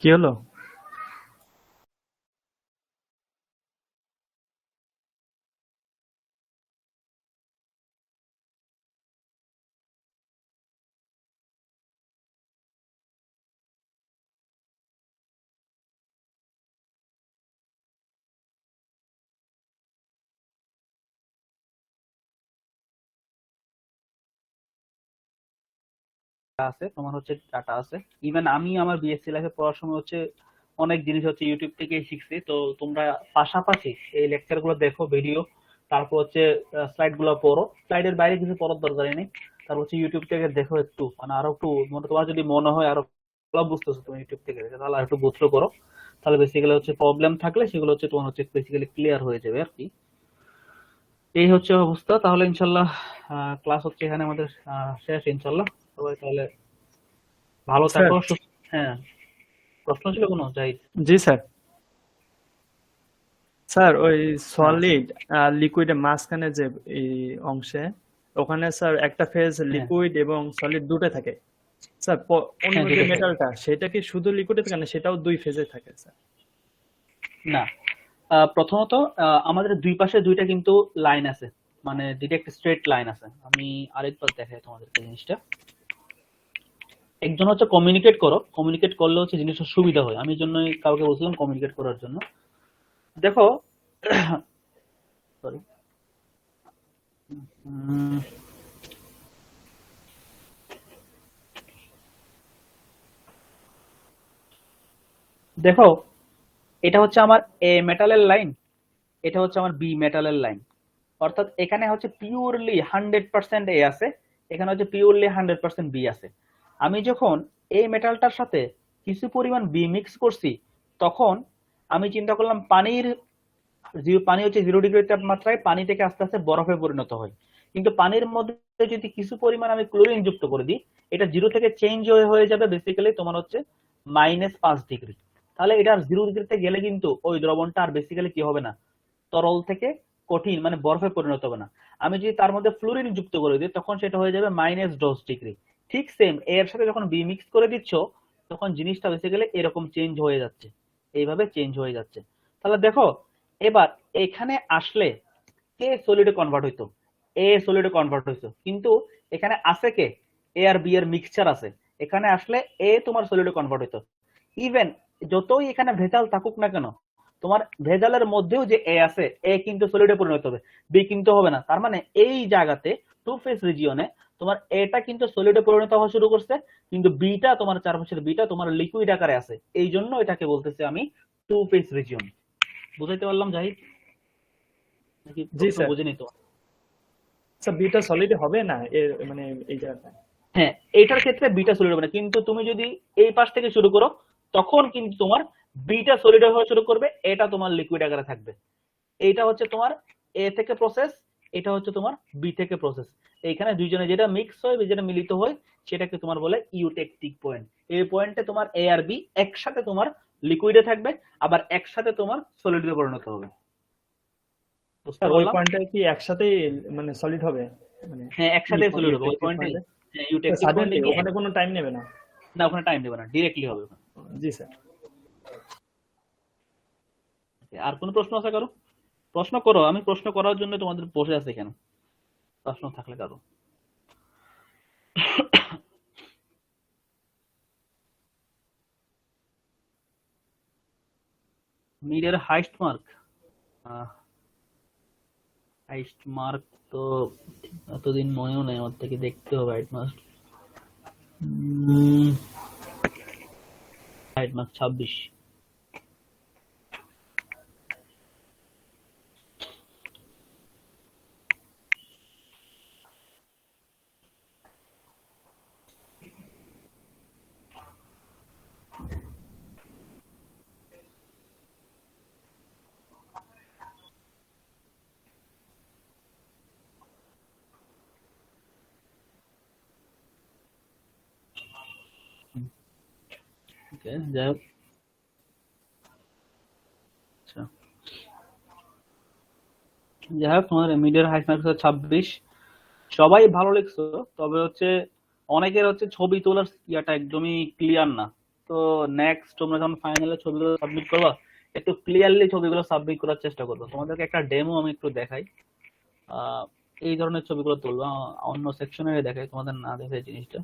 কি হলো? আছে তোমার হচ্ছে ডাটা আছে। ইভেন আমি আমার বিএসসি লাইফে পড়ার সময় হচ্ছে অনেক জিনিস হচ্ছে ইউটিউব থেকেই শিখছি। তো তোমরা পাশাপাশি এই লেকচার গুলো দেখো, ভিডিও, তারপর হচ্ছে স্লাইড গুলো পড়ো, স্লাইডের বাইরে কিছু পড়ার দরকারই নেই। তারপর হচ্ছে ইউটিউব থেকে দেখো একটু, মানে আরো একটু তোমার যদি মনে হয় আরো ভালো বুঝতেছো তুমি ইউটিউব থেকে দেখে, তাহলে আর একটু বুঝতে করো। তাহলে বেসিক্যালি হচ্ছে প্রবলেম থাকলে সেগুলো হচ্ছে তোমার হচ্ছে বেসিক্যালি ক্লিয়ার হয়ে যাবে আর কি। এই হচ্ছে অবস্থা। তাহলে ইনশাল্লাহ ক্লাস হচ্ছে এখানে আমাদের শেষ ইনশাল্লাহ। সবাই তাহলে ভালো স্যার। থাকো, হ্যাঁ, প্রশ্ন ছিল কোনো জাহিদ? জি স্যার। স্যার ওই হ্যাঁ সলিড লিকুইডের মাঝখানে যে এই অংশে, ওখানে স্যার একটা ফেজ হ্যাঁ লিকুইড এবং সলিড দুটো থাকে স্যার। অন্য হ্যাঁ, যে দুটো থাকে। মেটালটা সেটা কি শুধু লিকুইডে থাকে না, সেটাও দুই ফেজে থাকে স্যার? না, প্রথমত আমাদের দুই পাশে দুইটা কিন্তু লাইন আছে, মানে ডিরেক্ট স্ট্রেট লাইন আছে। আমি আরেকবার দেখাই তোমাদেরকে জিনিসটা। একজন হচ্ছে কমিউনিকেট করো, কমিউনিকেট করলে হচ্ছে জিনিসটা সুবিধা হয়, আমি জন্যই কাউকে বলছিলাম কমিউনিকেট করার জন্য। দেখো, সরি, দেখো, এটা হচ্ছে আমার এ মেটালের লাইন, এটা হচ্ছে আমার বি মেটালের লাইন। অর্থাৎ এখানে হচ্ছে পিওরলি 100% এ আছে, এখানে হচ্ছে পিওরলি 100% বি আছে। আমি যখন এই মেটালটার সাথে কিছু পরিমাণ বি মিক্স করছি, তখন আমি চিন্তা করলাম পানি হচ্ছে 0 ডিগ্রি তাপমাত্রায় পানি থেকে আস্তে আস্তে বরফে পরিণত হয়। কিন্তু পানির মধ্যে যদি কিছু পরিমাণ আমি ক্লোরিন যুক্ত করে দিই, এটা 0 থেকে চেঞ্জ হয়ে যাবে বেসিক্যালি তোমার হচ্ছে -5 ডিগ্রি। তাহলে এটা 0 ডিগ্রিতে গেলে কিন্তু ওই দ্রবণটা আর বেসিক্যালি কি হবে না, তরল থেকে কঠিন মানে বরফে পরিণত হবে না। আমি যদি তার মধ্যে ফ্লোরিন যুক্ত করে দিই, তখন সেটা হয়ে যাবে -10 ডিগ্রি। ঠিক সেম এর সাথে যখন বি মিক্স করে দিচ্ছ, তখন জিনিসটা বেসিক্যালি এরকম চেঞ্জ হয়ে যাচ্ছে, এইভাবে চেঞ্জ হয়ে যাচ্ছে। তাহলে দেখো, এবার এখানে আসলে কে সলিডে কনভার্ট হইতো, এ সলিডে কনভার্ট হইতো, কিন্তু এখানে আছে কে, এ আর বি এর মিক্সচার আছে, এখানে আসলে এ তোমার সলিডে কনভার্ট হইতো। ইভেন যতই এখানে ভেজাল থাকুক না কেন, তোমার ভেজালের মধ্যেও যে এ আছে, এ কিন্তু সলিডে পরিণত হবে, বি কিন্তু হবে না। তার মানে এই জায়গাতে টু ফেজ রিজিয়নে তোমার এটা কিন্তু সলিডে পরিণত হওয়া শুরু করছে, কিন্তু বিটা তোমার চারপাশের বিটা তোমার লিকুইড আকারে আছে। এই জন্য এটাকে বলতেছি আমি টু ফেজ রিজিয়ন। বুঝাইতে পারলাম জাহিদ নাকি জি প্রশ্ন স্যার। বুঝিনি তো? স্যার বিটা সলিডে হবে না এর মানে এই জায়গাটা? হ্যাঁ, এইটার ক্ষেত্রে বিটা সলিড হবে না, কিন্তু তুমি যদি এই পাশ থেকে শুরু করো, তখন কিন্তু তোমার বিটা সলিড হওয়া শুরু করবে, এটা তোমার লিকুইড আকারে থাকবে। এইটা হচ্ছে তোমার এ থেকে প্রসেস, এটা হচ্ছে তোমার বি থেকে প্রসেস। এইখানে দুইজনে যেটা মিক্স হয়, যেটা মিলিত হয়, সেটাকে তোমার বলে ইউটেকটিক পয়েন্ট। এই পয়েন্টে তোমার এ আর বি একসাথে তোমার লিকুইডে থাকবে, আবার একসাথে তোমার সলিডে পরিণত হবে। বুঝতে স্যার ওই পারলাম? পয়েন্টটা কি একসাথেই মানে সলিড হবে মানে হ্যাঁ, একসাথে সলিড হবে ওই ইউটেকটিভ পয়েন্টে। পয়েন্টে? হ্যাঁ, ইউটেকটিক পয়েন্টে সাডেনলি গিয়ে ওখানে কোনো টাইম নেবে না? না, ওখানে টাইম দেবে না, ডিরেক্টলি হবে ওখানে। জি স্যার। আর কোনো প্রশ্ন আছে কারো? প্রশ্ন করো, আমি প্রশ্ন করার জন্য তোমাদের বসে আছে এখানে, প্রশ্ন থাকলে কারো। মিডের হাইস্ট মার্ক হাইস্ট মার্ক তো এতদিন মনেও নেই আমার, থেকে দেখতে হবে। Height mark 26। ওকে, যাই হোক। আচ্ছা, যাই হোক, তোমার মিডিয়ার হাইট মার্ক 26। সবাই ভালো লিখছো, তবে হচ্ছে অনেকের হচ্ছে ছবি তোলার ইয়াটা একদমই ক্লিয়ার না। তো নেক্সট তোমরা যখন ফাইনালে ছবিগুলো সাবমিট করবা, একটু ক্লিয়ারলি ছবিগুলো সাবমিট করার চেষ্টা করবো। তোমাদেরকে একটা ডেমো আমি একটু দেখাই, আহ, এই ধরনের ছবিগুলো তুলবা। অন্য সেকশনে দেখাই, তোমাদের না দেখে জিনিসটা।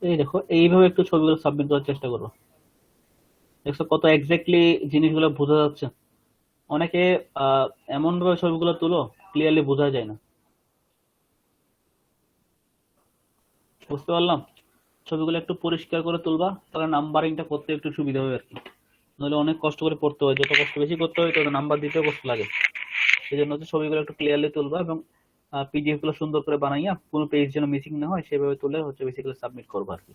এই দেখো, এইভাবে একটু ছবিগুলো সাবমিট করার চেষ্টা করো। দেখছো কত এক্স্যাক্টলি জিনিসগুলো বোঝা যাচ্ছে। অনেকে এমন ভাবে ছবিগুলো তুলো, ক্লিয়ারলি বোঝা যায় না। বুঝতে পারলাম। ছবিগুলো একটু পরিষ্কার করে তুলবা, তাহলে নাম্বারিংটা করতে একটু সুবিধা হবে আর কি। নইলে অনেক কষ্ট করে পড়তে হয়, যত কষ্ট বেশি করতে হয় তত নাম্বার দিতেও কষ্ট লাগে। সেই জন্য হচ্ছে ছবিগুলো একটু ক্লিয়ারলি তুলবা, এবং পিডিএফ গুলো সুন্দর করে বানাইয়া কোনো পেজ যেন মিসিং না হয় সেভাবে তুলে হচ্ছে বেসিক্যালি সাবমিট করবা আর কি।